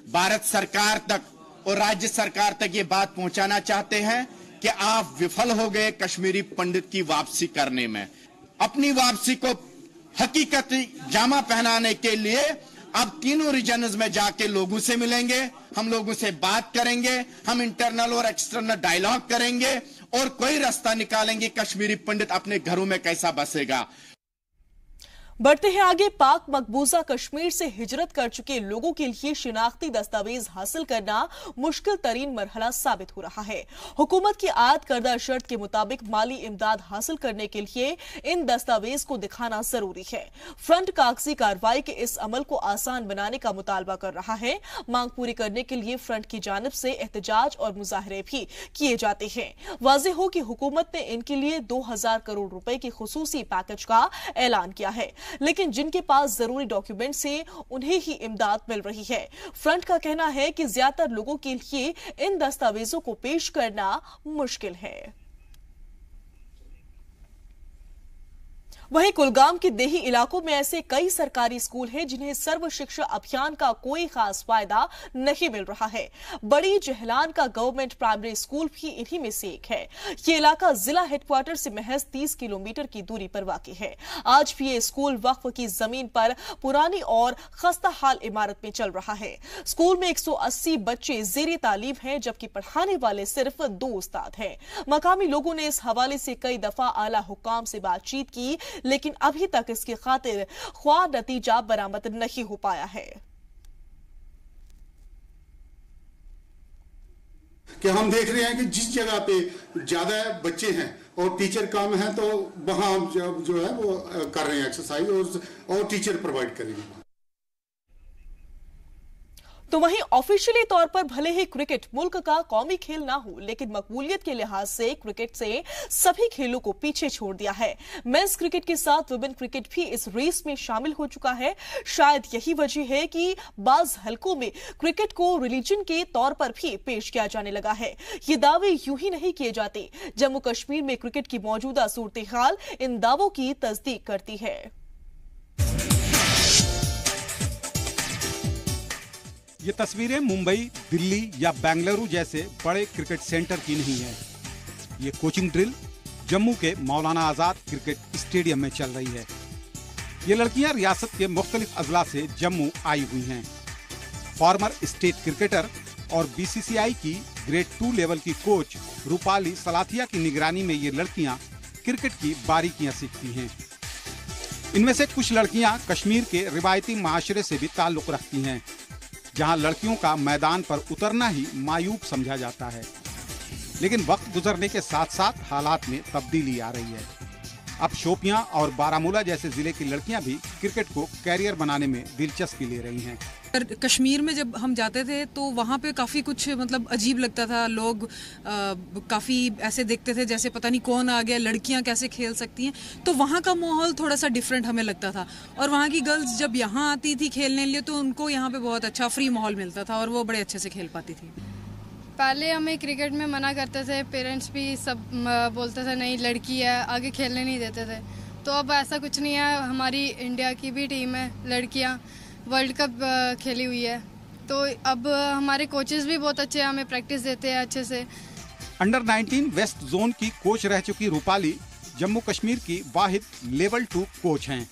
भारत सरकार तक और राज्य सरकार तक ये बात पहुंचाना चाहते हैं कि आप विफल हो गए कश्मीरी पंडित की वापसी करने में। अपनी वापसी को हकीकती जामा पहनाने के लिए अब तीनों रीजन्स में जाके लोगों से मिलेंगे, हम लोगों से बात करेंगे, हम इंटरनल और एक्सटर्नल डायलॉग करेंगे और कोई रास्ता निकालेंगे कश्मीरी पंडित अपने घरों में कैसा बसेगा। बढ़ते हैं आगे। पाक मकबूजा कश्मीर से हिजरत कर चुके लोगों के लिए शिनाख्ती दस्तावेज हासिल करना मुश्किल तरीन मरहला साबित हो रहा है। हुकूमत की आयद करदा शर्त के मुताबिक माली इमदाद हासिल करने के लिए इन दस्तावेज को दिखाना जरूरी है। फ्रंट कागजी कार्रवाई के इस अमल को आसान बनाने का मुतालबा कर रहा है। मांग पूरी करने के लिए फ्रंट की जानिब से एहतजाज और मुजाहरे भी किए जाते हैं। वाज़ेह हो कि हुकूमत ने इनके लिए 2000 करोड़ रुपए के खुसूसी पैकेज का ऐलान किया है, लेकिन जिनके पास जरूरी डॉक्यूमेंट्स हैं उन्हें ही इमदाद मिल रही है। फ्रंट का कहना है कि ज्यादातर लोगों के लिए इन दस्तावेजों को पेश करना मुश्किल है। वहीं कुलगाम के देही इलाकों में ऐसे कई सरकारी स्कूल हैं जिन्हें सर्व शिक्षा अभियान का कोई खास फायदा नहीं मिल रहा है। बड़ी जहलान का गवर्नमेंट प्राइमरी स्कूल भी इन्हीं में से एक है। ये इलाका जिला हेडक्वार्टर से महज 30 किलोमीटर की दूरी पर वाक़ है। आज भी ये स्कूल वक्फ की जमीन पर पुरानी और खस्ता हाल इमारत में चल रहा है। स्कूल में 180 बच्चे ज़ेरे तालीम हैं, जबकि पढ़ाने वाले सिर्फ 2 उस्ताद हैं। मकामी लोगों ने इस हवाले से कई दफा आला हुक्काम से बातचीत की, लेकिन अभी तक इसकी खातिर ख्वाह नतीजा बरामद नहीं हो पाया है। कि हम देख रहे हैं कि जिस जगह पे ज्यादा बच्चे हैं और टीचर कम है तो वहां हम जो है वो कर रहे हैं एक्सरसाइज और टीचर प्रोवाइड करेंगे। तो वहीं ऑफिशियली तौर पर भले ही क्रिकेट मुल्क का कौमी खेल ना हो, लेकिन मकबूलियत के लिहाज से क्रिकेट से सभी खेलों को पीछे छोड़ दिया है। मेंस क्रिकेट के साथ वुमेन क्रिकेट भी इस रेस में शामिल हो चुका है। शायद यही वजह है कि बाज हलकों में क्रिकेट को रिलीजन के तौर पर भी पेश किया जाने लगा है। ये दावे यूं ही नहीं किए जाते। जम्मू कश्मीर में क्रिकेट की मौजूदा सूरत हाल इन दावों की तस्दीक करती है। ये तस्वीरें मुंबई, दिल्ली या बेंगलुरु जैसे बड़े क्रिकेट सेंटर की नहीं है। ये कोचिंग ड्रिल जम्मू के मौलाना आजाद क्रिकेट स्टेडियम में चल रही है। ये लड़कियां रियासत के मुख्तलिफ अजला से जम्मू आई हुई हैं। फॉर्मर स्टेट क्रिकेटर और बीसीसीआई की ग्रेड 2 लेवल की कोच रूपाली सलाथिया की निगरानी में ये लड़कियां क्रिकेट की बारीकियां सीखती हैं। इनमें से कुछ लड़कियां कश्मीर के रिवायती माशरे से भी ताल्लुक रखती हैं, जहां लड़कियों का मैदान पर उतरना ही मायूब समझा जाता है। लेकिन वक्त गुजरने के साथ साथ हालात में तब्दीली आ रही है। अब शोपियां और बारामूला जैसे जिले की लड़कियां भी क्रिकेट को कैरियर बनाने में दिलचस्पी ले रही हैं। कश्मीर में जब हम जाते थे तो वहाँ पे काफ़ी कुछ मतलब अजीब लगता था। लोग काफ़ी ऐसे देखते थे जैसे पता नहीं कौन आ गया, लड़कियाँ कैसे खेल सकती हैं। तो वहाँ का माहौल थोड़ा सा डिफरेंट हमें लगता था। और वहाँ की गर्ल्स जब यहाँ आती थी खेलने लिए तो उनको यहाँ पे बहुत अच्छा फ्री माहौल मिलता था और वो बड़े अच्छे से खेल पाती थी। पहले हमें क्रिकेट में मना करते थे, पेरेंट्स भी सब बोलते थे नहीं लड़की है, आगे खेलने नहीं देते थे। तो अब ऐसा कुछ नहीं है। हमारी इंडिया की भी टीम है, लड़कियाँ वर्ल्ड कप खेली हुई है। तो अब हमारे कोचेस भी बहुत अच्छे हैं, हमें प्रैक्टिस देते हैं अच्छे से। अंडर 19 वेस्ट जोन की कोच रह चुकी रूपाली जम्मू कश्मीर की वाहिद लेवल 2 कोच हैं।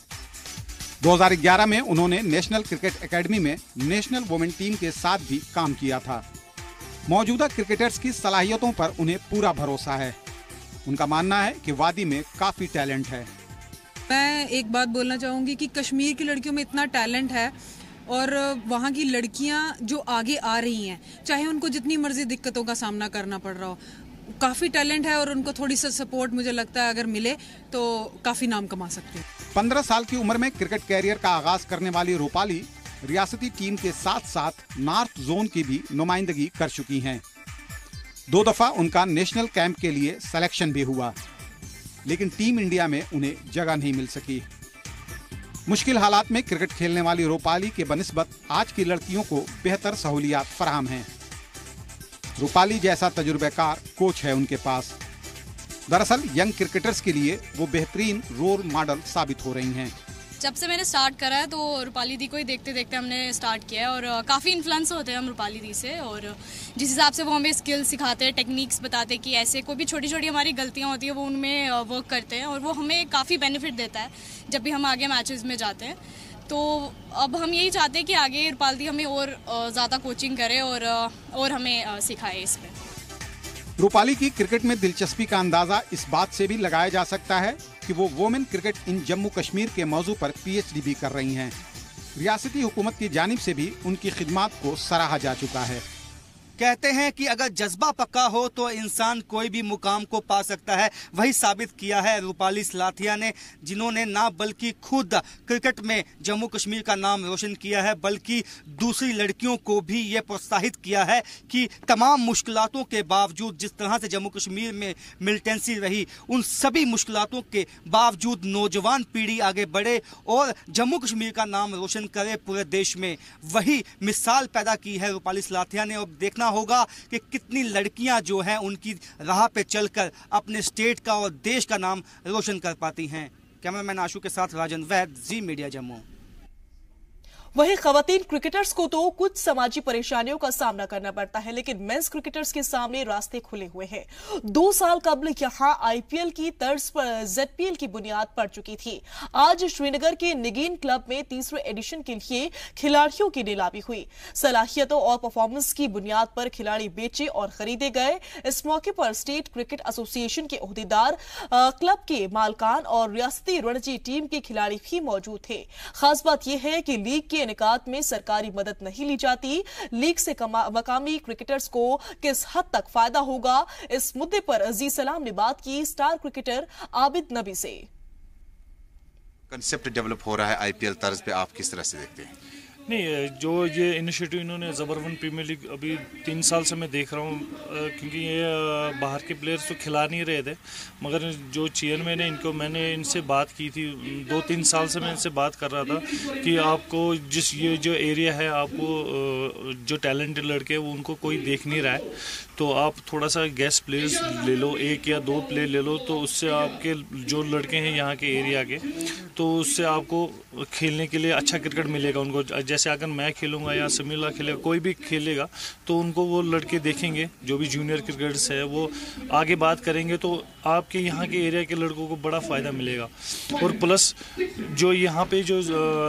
2011 में उन्होंने नेशनल क्रिकेट एकेडमी में नेशनल वुमेन टीम के साथ भी काम किया था। मौजूदा क्रिकेटर्स की सलाहियतों पर उन्हें पूरा भरोसा है। उनका मानना है कि वादी में काफी टैलेंट है। मैं एक बात बोलना चाहूँगी कि कश्मीर की लड़कियों में इतना टैलेंट है और वहाँ की लड़कियाँ जो आगे आ रही हैं, चाहे उनको जितनी मर्जी दिक्कतों का सामना करना पड़ रहा हो, काफ़ी टैलेंट है और उनको थोड़ी सी सपोर्ट मुझे लगता है अगर मिले तो काफ़ी नाम कमा सकते हैं। 15 साल की उम्र में क्रिकेट कैरियर का आगाज करने वाली रूपाली रियासती टीम के साथ साथ नॉर्थ जोन की भी नुमाइंदगी कर चुकी हैं। 2 दफा उनका नेशनल कैंप के लिए सिलेक्शन भी हुआ, लेकिन टीम इंडिया में उन्हें जगह नहीं मिल सकी। मुश्किल हालात में क्रिकेट खेलने वाली रूपाली के बनिस्बत आज की लड़कियों को बेहतर सहूलियात फराहम हैं। रूपाली जैसा तजुर्बेकार कोच है उनके पास। दरअसल यंग क्रिकेटर्स के लिए वो बेहतरीन रोल मॉडल साबित हो रही हैं। जब से मैंने स्टार्ट करा है तो रूपाली दी को ही देखते देखते हमने स्टार्ट किया है और काफ़ी इन्फ्लुएंस होते हैं हम रूपाली दी से। और जिस हिसाब से वो हमें स्किल्स सिखाते हैं, टेक्निक्स बताते हैं कि ऐसे कोई भी छोटी छोटी हमारी गलतियां होती है वो उनमें वर्क करते हैं और वो हमें काफ़ी बेनिफिट देता है जब भी हम आगे मैचेस में जाते हैं। तो अब हम यही चाहते हैं कि आगे रूपाली दी हमें और ज़्यादा कोचिंग करे और हमें सिखाए इस पर। रूपाली की क्रिकेट में दिलचस्पी का अंदाजा इस बात से भी लगाया जा सकता है कि वो women cricket in Jammu Kashmir के मौजू पर PhD भी कर रही हैं। रियासती हुकूमत की जानिब से भी उनकी खिदमात को सराहा जा चुका है। कहते हैं कि अगर जज्बा पक्का हो तो इंसान कोई भी मुकाम को पा सकता है। वही साबित किया है रूपाली सलाथिया ने, जिन्होंने ना बल्कि खुद क्रिकेट में जम्मू कश्मीर का नाम रोशन किया है, बल्कि दूसरी लड़कियों को भी ये प्रोत्साहित किया है कि तमाम मुश्किलातों के बावजूद, जिस तरह से जम्मू कश्मीर में मिलिटेंसी रही, उन सभी मुश्किलातों के बावजूद नौजवान पीढ़ी आगे बढ़े और जम्मू कश्मीर का नाम रोशन करे पूरे देश में। वही मिसाल पैदा की है रूपाली सलाथिया ने। और देखना होगा कि कितनी लड़कियां जो हैं उनकी राह पे चलकर अपने स्टेट का और देश का नाम रोशन कर पाती हैं। कैमरामैन आशु के साथ राजन वैद, जी मीडिया जम्मू। वहीं खवातीन क्रिकेटर्स को तो कुछ समाजी परेशानियों का सामना करना पड़ता है, लेकिन मेंस क्रिकेटर्स के सामने रास्ते खुले हुए हैं। 2 साल कबल यहां IPL की तर्ज पर ZPL की बुनियाद पड़ चुकी थी। आज श्रीनगर के निगीन क्लब में 3रे एडिशन के लिए खिलाड़ियों की नीलामी हुई। सलाहियतों और परफॉर्मेंस की बुनियाद पर खिलाड़ी बेचे और खरीदे गए। इस मौके पर स्टेट क्रिकेट एसोसिएशन के ओहदेदार, क्लब के मालकान और रियासती रणजी टीम के खिलाड़ी भी मौजूद थे। खास बात यह है कि लीग के निकात में सरकारी मदद नहीं ली जाती। लीग से मकामी क्रिकेटर्स को किस हद तक फायदा होगा, इस मुद्दे पर अजीज सलाम ने बात की स्टार क्रिकेटर आबिद नबी से। कंसेप्ट डेवलप हो रहा है IPL तर्ज पे, आप किस तरह से देखते हैं? नहीं, जो ये इनिशिएटिव इन्होंने ज़बर-1 प्रीमियर लीग अभी 3 साल से मैं देख रहा हूँ, क्योंकि ये बाहर के प्लेयर्स तो खिला नहीं रहे थे, मगर जो चेयरमैन है इनको, मैंने इनसे बात की थी 2-3 साल से, मैं इनसे बात कर रहा था कि आपको ये जो एरिया है, आपको जो टैलेंटेड लड़के हैं वो उनको कोई देख नहीं रहा है, तो आप थोड़ा सा गेस्ट प्लेयर्स ले लो, 1 या 2 प्लेयर ले लो, तो उससे आपके जो लड़के हैं यहाँ के एरिया के, तो उससे आपको खेलने के लिए अच्छा क्रिकेट मिलेगा उनको। जैसे अगर मैं खेलूँगा या समीला खेलेगा, कोई भी खेलेगा, तो उनको वो लड़के देखेंगे, जो भी जूनियर क्रिकेटर्स है वो आगे बात करेंगे, तो आपके यहाँ के एरिया के लड़कों को बड़ा फ़ायदा मिलेगा। और प्लस जो यहाँ पे जो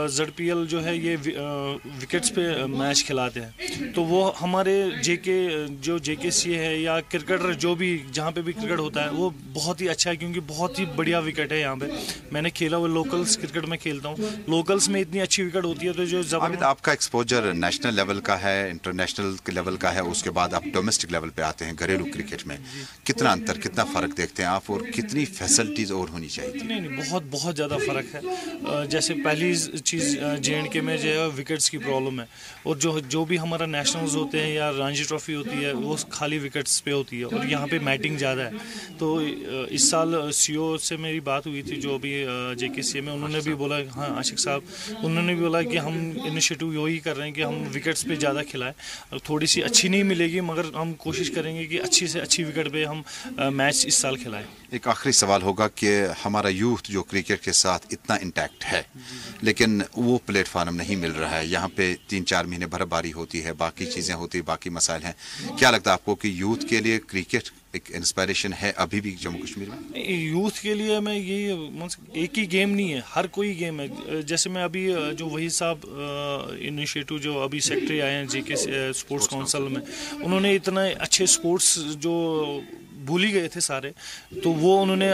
ZPL जो है ये विकेट्स पे मैच खिलाते हैं, तो वो हमारे JKC है या क्रिकेटर जो भी जहाँ पे भी क्रिकेट होता है वो बहुत ही अच्छा है, क्योंकि बहुत ही बढ़िया विकेट है यहाँ पे। मैंने खेला हुआ लोकल्स क्रिकेट में खेलता हूँ, लोकल्स में इतनी अच्छी विकेट होती है, तो जो आपका एक्सपोजर नेशनल लेवल का है, इंटरनेशनल के लेवल का है, उसके बाद आप डोमेस्टिक लेवल पे आते हैं, घरेलू क्रिकेट में कितना अंतर, कितना फ़र्क देखते हैं आप, और कितनी फैसिलिटीज़ और होनी चाहिए? नहीं, बहुत ज़्यादा फ़र्क है। जैसे पहली चीज़ JNK में जो है विकेट्स की प्रॉब्लम है, और जो भी हमारा नेशनल्स होते हैं या रणजी ट्रॉफी होती है वो खाली विकेट्स पे होती है, और यहाँ पे मैटिंग ज़्यादा है। तो इस साल CO से मेरी बात हुई थी, जो भी JKC में, उन्होंने भी बोला, हाँ आशिक साहब, उन्होंने भी बोला कि हम इनिशिएटिव यही कर रहे हैं कि हम विकेट्स पे ज़्यादा खिलाएं। थोड़ी सी अच्छी नहीं मिलेगी, मगर हम कोशिश करेंगे कि अच्छी से अच्छी विकेट पे हम मैच इस साल खिलाएं। एक आखिरी सवाल होगा कि हमारा यूथ जो क्रिकेट के साथ इतना इंटैक्ट है, लेकिन वो प्लेटफार्म नहीं मिल रहा है। यहाँ पे 3-4 महीने बर्फबारी होती है, बाकी चीज़ें होती है, बाकी मसाइल हैं। क्या लगता है आपको कि यूथ के लिए क्रिकेट एक इंस्पिरेशन है अभी भी जम्मू कश्मीर में? यूथ के लिए मैं ये एक ही गेम नहीं है, हर कोई गेम है। जैसे मैं अभी जो वही साहब इनिशिएटिव जो अभी सेक्रेटरी आए हैं JK स्पोर्ट्स काउंसिल में, उन्होंने इतने अच्छे स्पोर्ट्स जो भूल ही गए थे सारे, तो वो उन्होंने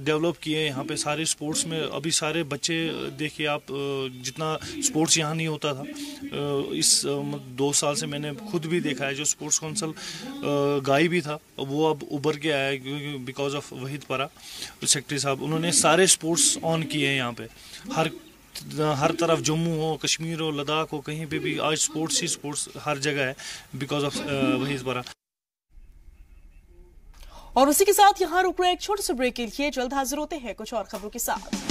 डेवलप किए यहाँ पे सारे स्पोर्ट्स में। अभी सारे बच्चे देखिए आप, जितना स्पोर्ट्स यहाँ नहीं होता था, इस 2 साल से मैंने खुद भी देखा है। जो स्पोर्ट्स काउंसिल गाई भी था, वो अब उभर के आया है बिकॉज ऑफ वहीद परा सेक्रेटरी साहब, उन्होंने सारे स्पोर्ट्स ऑन किए हैं यहाँ पे। हर तरफ, जम्मू हो, कश्मीर हो, लद्दाख हो, कहीं पे भी आज स्पोर्ट्स ही स्पोर्ट्स हर जगह है बिकॉज ऑफ वहीद परा। और उसी के साथ यहां रुक रहे एक छोटे से ब्रेक के लिए, जल्द हाजिर होते हैं कुछ और खबरों के साथ।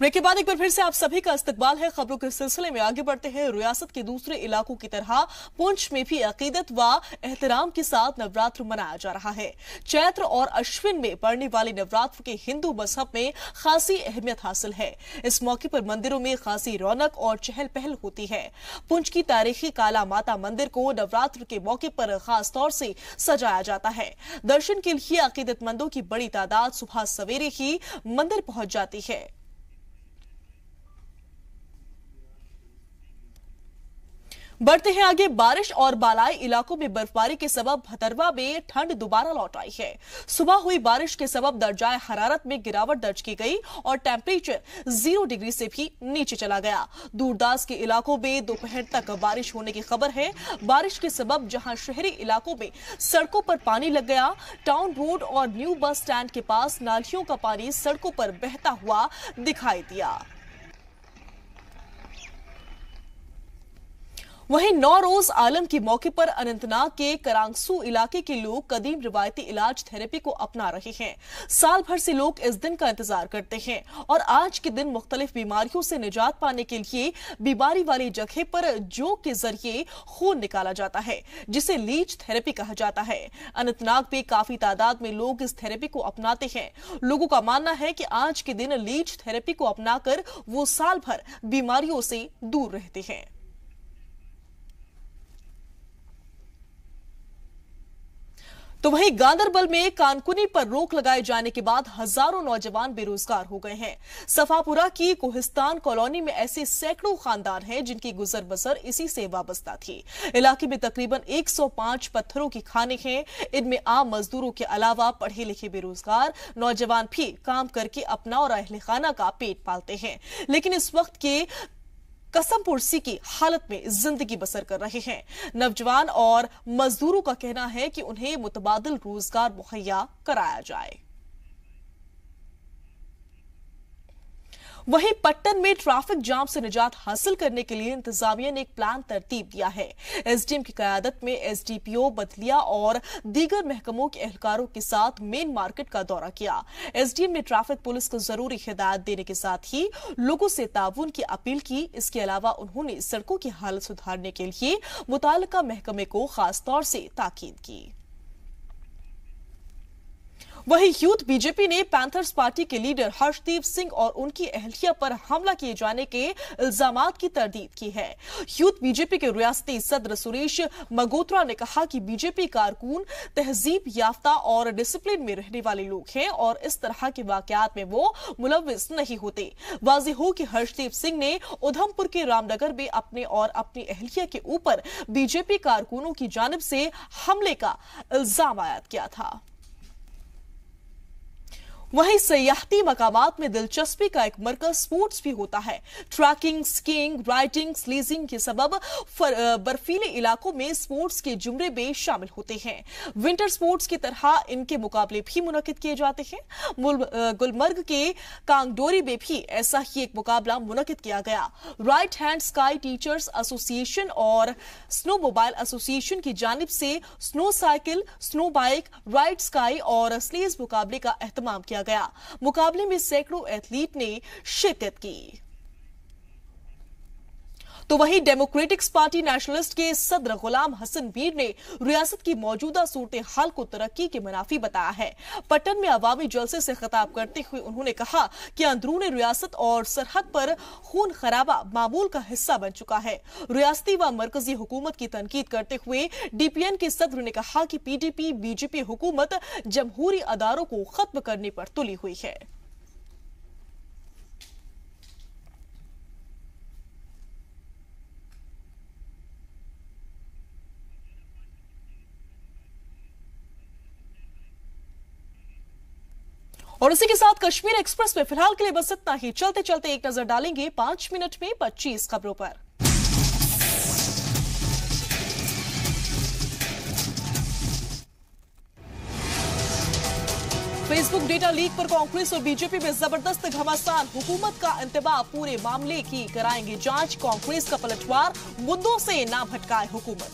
ब्रेक के बाद एक बार फिर से आप सभी का इस्तकबाल है। खबरों के सिलसिले में आगे बढ़ते हैं। रियासत के दूसरे इलाकों की तरह पुंछ में भी अकीदत व एहतराम के साथ नवरात्र मनाया जा रहा है। चैत्र और अश्विन में पड़ने वाले नवरात्र के हिंदू मजहब में खासी अहमियत हासिल है। इस मौके पर मंदिरों में खासी रौनक और चहल पहल होती है। पुंछ की तारीखी काला माता मंदिर को नवरात्र के मौके पर खास तौर से सजाया जाता है। दर्शन के लिए अकीदतमंदों की बड़ी तादाद सुबह सवेरे ही मंदिर पहुंच जाती है। बढ़ते हैं आगे। बारिश और बालाई इलाकों में बर्फबारी के सबब भतरवा में ठंड दोबारा लौट आई है। सुबह हुई बारिश के सबब दर्जाए हरारत में गिरावट दर्ज की गई और टेम्परेचर 0 डिग्री से भी नीचे चला गया। दूरदास के इलाकों में दोपहर तक बारिश होने की खबर है। बारिश के सबब जहां शहरी इलाकों में सड़कों पर पानी लग गया, टाउन रोड और न्यू बस स्टैंड के पास नालियों का पानी सड़कों पर बहता हुआ दिखाई दिया। वहीं नौरोज आलम के मौके पर अनंतनाग के करांगसू इलाके के लोग कदीम रिवायती इलाज थेरेपी को अपना रहे हैं। साल भर से लोग इस दिन का इंतजार करते हैं और आज के दिन मुख्तलिफ बीमारियों से निजात पाने के लिए बीमारी वाली जगह पर जोक के जरिए खून निकाला जाता है, जिसे लीच थेरेपी कहा जाता है। अनंतनाग में काफी तादाद में लोग इस थेरेपी को अपनाते हैं। लोगों का मानना है कि आज के दिन लीच थेरेपी को अपनाकर वो साल भर बीमारियों से दूर रहते हैं। तो वहीं गांदरबल में कानकुनी पर रोक लगाए जाने के बाद हजारों नौजवान बेरोजगार हो गए हैं। सफापुरा की कोहिस्तान कॉलोनी में ऐसे सैकड़ों खानदान हैं जिनकी गुजर बसर इसी से वाबस्ता थी। इलाके में तकरीबन 105 पत्थरों की खाने हैं। इनमें आम मजदूरों के अलावा पढ़े लिखे बेरोजगार नौजवान भी काम करके अपना और अहले खाना का पेट पालते हैं। लेकिन इस वक्त के कसम पुर्सी की हालत में जिंदगी बसर कर रहे हैं। नौजवान और मजदूरों का कहना है कि उन्हें मुतबादिल रोजगार मुहैया कराया जाए। वहीं पट्टन में ट्रैफिक जाम से निजात हासिल करने के लिए इंतजामिया ने एक प्लान तरतीब दिया है। एसडीएम की क़यादत में एसडीपीओ बदलिया और दीगर महकमों के एहलकारों के साथ मेन मार्केट का दौरा किया। एसडीएम ने ट्रैफिक पुलिस को जरूरी हिदायत देने के साथ ही लोगों से ताउन की अपील की। इसके अलावा उन्होंने सड़कों की हालत सुधारने के लिए मुताल्लिका महकमे को खास तौर से ताकीद की। वहीं यूथ बीजेपी ने पैंथर्स पार्टी के लीडर हर्षदीप सिंह और उनकी अहलिया पर हमला किए जाने के इल्जामात की तरदीद की है। यूथ बीजेपी के रियासती सदर सुरेश मगोत्रा ने कहा कि बीजेपी कारकुन तहजीब याफ्ता और डिसिप्लिन में रहने वाले लोग हैं और इस तरह के वाकयात में वो मुलव्विस नहीं होते। वाज़ेह हो कि हर्षदीप सिंह ने उधमपुर के रामनगर में अपने और अपनी अहलिया के ऊपर बीजेपी कारकुनों की जानिब से हमले का इल्जाम आयद किया था। वहीं सयाहती मकामात में दिलचस्पी का एक मरकज स्पोर्ट्स भी होता है। ट्रैकिंग, स्कीइंग, राइडिंग, स्लीजिंग के सबब बर्फीले इलाकों में स्पोर्ट्स के जुमरे में शामिल होते हैं। विंटर स्पोर्ट्स की तरह इनके मुकाबले भी मुनक्किद किए जाते हैं। गुलमर्ग के कांगडोरी में भी ऐसा ही एक मुकाबला मुनक्किद किया गया। Right hand sky teachers association और स्नो मोबाइल एसोसिएशन की जानिब से snow cycle, snow bike, ride sky और स्लीज मुकाबले का एहतमाम किया गया। मुकाबले में सैकड़ों एथलीट ने शिरकत की। तो वहीं डेमोक्रेटिक्स पार्टी नेशनलिस्ट के सदर गुलाम हसन मीर ने रियासत की मौजूदा सूरत हाल को तरक्की के मुनाफी बताया है। पट्टन में अवामी जलसे से खिताब करते हुए उन्होंने कहा कि अंदरूनी रियासत और सरहद पर खून खराबा मामूल का हिस्सा बन चुका है। रियासती व मरकजी हुकूमत की तनकीद करते हुए डीपीएन के सदर ने कहा कि पीडीपी बीजेपी हुकूमत जमहूरी अदारों को खत्म करने पर तुली हुई है। और इसी के साथ कश्मीर एक्सप्रेस में फिलहाल के लिए बस इतना ही। चलते चलते एक नजर डालेंगे 5 मिनट में 25 खबरों पर। फेसबुक डेटा लीक पर कांग्रेस और बीजेपी में जबरदस्त घमासान। हुकूमत का इंतबाह, पूरे मामले की कराएंगे जांच। कांग्रेस का पलटवार, मुद्दों से ना भटकाए हुकूमत।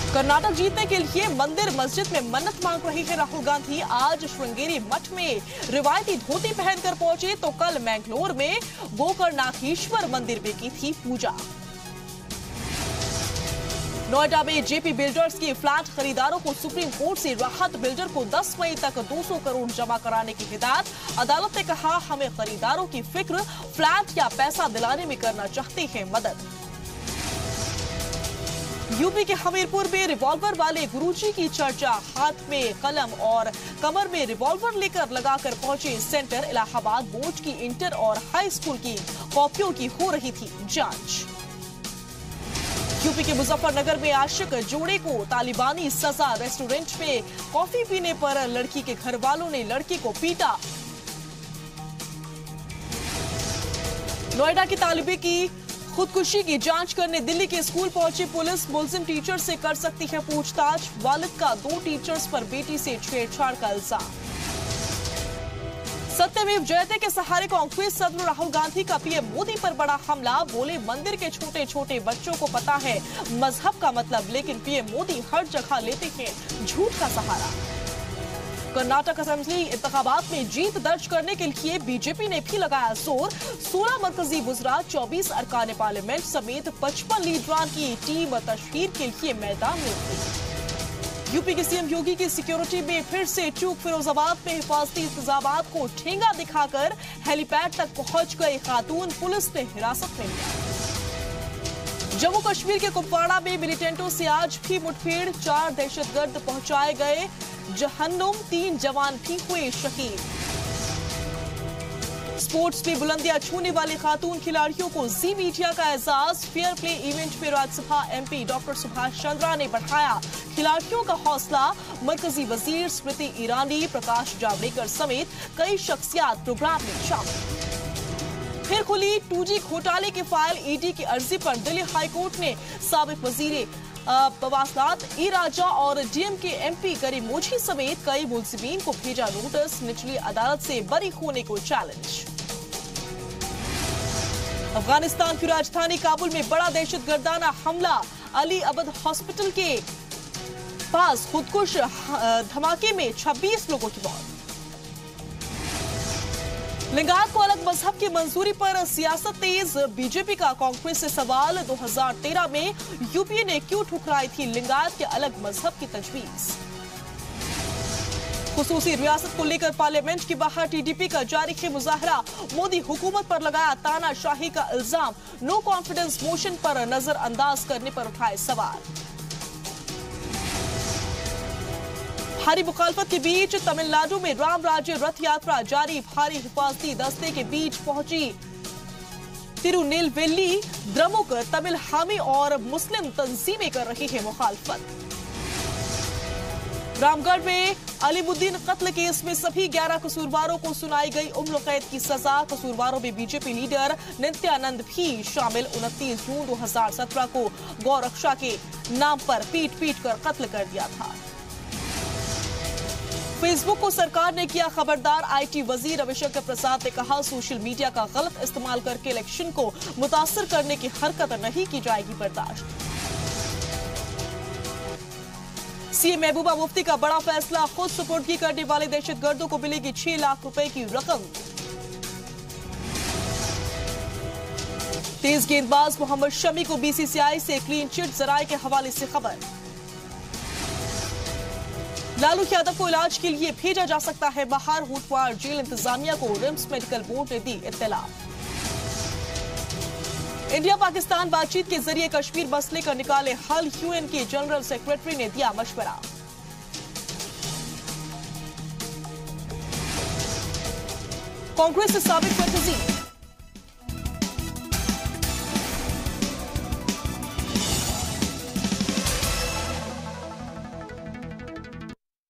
कर्नाटक जीतने के लिए मंदिर मस्जिद में मन्नत मांग रही है राहुल गांधी। आज श्रृंगेरी मठ में रिवायती धोती पहनकर पहुंचे तो कल मैंगलोर में गोकर्णनाथेश्वर मंदिर में की थी पूजा। नोएडा में जेपी बिल्डर्स की फ्लैट खरीदारों को सुप्रीम कोर्ट से राहत। बिल्डर को 10 मई तक 200 करोड़ जमा कराने की हिदायत। अदालत ने कहा हमें खरीदारों की फिक्र, फ्लैट या पैसा दिलाने में करना चाहते हैं मदद। यूपी के हमीरपुर में रिवॉल्वर वाले गुरुजी की चर्चा। हाथ में कलम और कमर में रिवॉल्वर लेकर लगाकर पहुंचे सेंटर। इलाहाबाद बोर्ड की इंटर और हाई स्कूल की कॉपियों की हो रही थी जांच। यूपी के मुजफ्फरनगर में आशिक जोड़े को तालिबानी सजा। रेस्टोरेंट में कॉफी पीने पर लड़की के घर वालों ने लड़की को पीटा। नोएडा की तालिबे की खुदकुशी की जांच करने दिल्ली के स्कूल पहुंची पुलिस। मुलजिम टीचर से कर सकती है पूछताछ। वालिद का 2 टीचर्स पर बेटी से छेड़छाड़ का इल्जाम। सत्यमेव जयते के सहारे कांग्रेस सदर राहुल गांधी का पीएम मोदी पर बड़ा हमला। बोले मंदिर के छोटे छोटे बच्चों को पता है मजहब का मतलब, लेकिन पीएम मोदी हर जगह लेते हैं झूठ का सहारा। कर्नाटक असेंबली इंतखाबात में जीत दर्ज करने के लिए बीजेपी ने भी लगाया जोर। 16 मरकजी वुज़रा, 24 अरकान पार्लियामेंट समेत 55 लीडरान की टीम तशकील के लिए मैदान में उतरी। यूपी के सीएम योगी की सिक्योरिटी में फिर से चूक। फिरोजाबाद में हिफाजती इंतजामात को ठेंगा दिखाकर हेलीपैड तक पहुंच गई खातून, पुलिस ने हिरासत में लिया। जम्मू कश्मीर के कुपवाड़ा में मिलिटेंटों से आज भी मुठभेड़। 4 दहशतगर्द पहुंचाए गए जहन्नुम, 3 जवान भी हुए शहीद। स्पोर्ट्स में बुलंदियां छूने वाली खातून खिलाड़ियों को जी मीडिया का एजाज। फेयर प्ले इवेंट में राज्यसभा एमपी डॉक्टर सुभाष चंद्रा ने बढ़ाया खिलाड़ियों का हौसला। मरकजी वजीर स्मृति ईरानी, प्रकाश जावड़ेकर समेत कई शख्सियात प्रोग्राम में शामिल। फिर खुली 2G घोटाले की फाइल। ईडी की अर्जी पर दिल्ली हाईकोर्ट ने साबिक वजीर मवासलात ई राजा और डीएमके एमपी करीमोझी समेत कई मुलजिमीन को भेजा नोटिस। निचली अदालत से बरी होने को चैलेंज। अफगानिस्तान की राजधानी काबुल में बड़ा दहशतगर्दाना हमला। अली अबद हॉस्पिटल के पास खुदकुश धमाके में 26 लोगों की मौत। लिंगायत को अलग मजहब की मंजूरी पर सियासत तेज। बीजेपी का कांग्रेस से सवाल। 2013 में यूपीए ने क्यों ठुकराई थी लिंगायत के अलग मजहब की तजवीज। खुसूसी रियासत को लेकर पार्लियामेंट के बाहर टीडीपी का जारी है मुजाहरा। मोदी हुकूमत पर लगाया तानाशाही का इल्जाम। नो कॉन्फिडेंस मोशन पर नजरअंदाज करने पर उठाए सवाल। भारी मुखालफत के बीच तमिलनाडु में राम राज्य रथ यात्रा जारी। भारी हिफाजती दस्ते के बीच पहुंची तिरुनेलवेली। द्रमुक तमिल हामी और मुस्लिम तंजीमें कर रही है मुखालफत। रामगढ़ में अलीमुद्दीन कत्ल केस में सभी 11 कसूरवारों को सुनाई गई उम्र कैद की सजा। कसूरवारों में बीजेपी लीडर नित्यानंद भी शामिल। 29 जून 2017 को गौरक्षा के नाम पर पीट पीट कर कत्ल कर दिया था। फेसबुक को सरकार ने किया खबरदार। आईटी वजीर रविशंकर प्रसाद ने कहा, सोशल मीडिया का गलत इस्तेमाल करके इलेक्शन को मुतासर करने की हरकत नहीं की जाएगी बर्दाश्त। सीएम महबूबा मुफ्ती का बड़ा फैसला। खुद सुपुर्दगी करने वाले दहशतगर्दों को मिलेगी 6 लाख रुपए की रकम। तेज गेंदबाज मोहम्मद शमी को बीसीसीआई से क्लीन चिट। जराये के हवाले से खबर। लालू यादव को इलाज के लिए भेजा जा सकता है बाहर। होटवार जेल इंतजामिया को रिम्स मेडिकल बोर्ड ने दी इत्तला। इंडिया पाकिस्तान बातचीत के जरिए कश्मीर मसले का निकाले हल। यूएन के जनरल सेक्रेटरी ने दिया मशवरा। कांग्रेस से साबिक मंत्री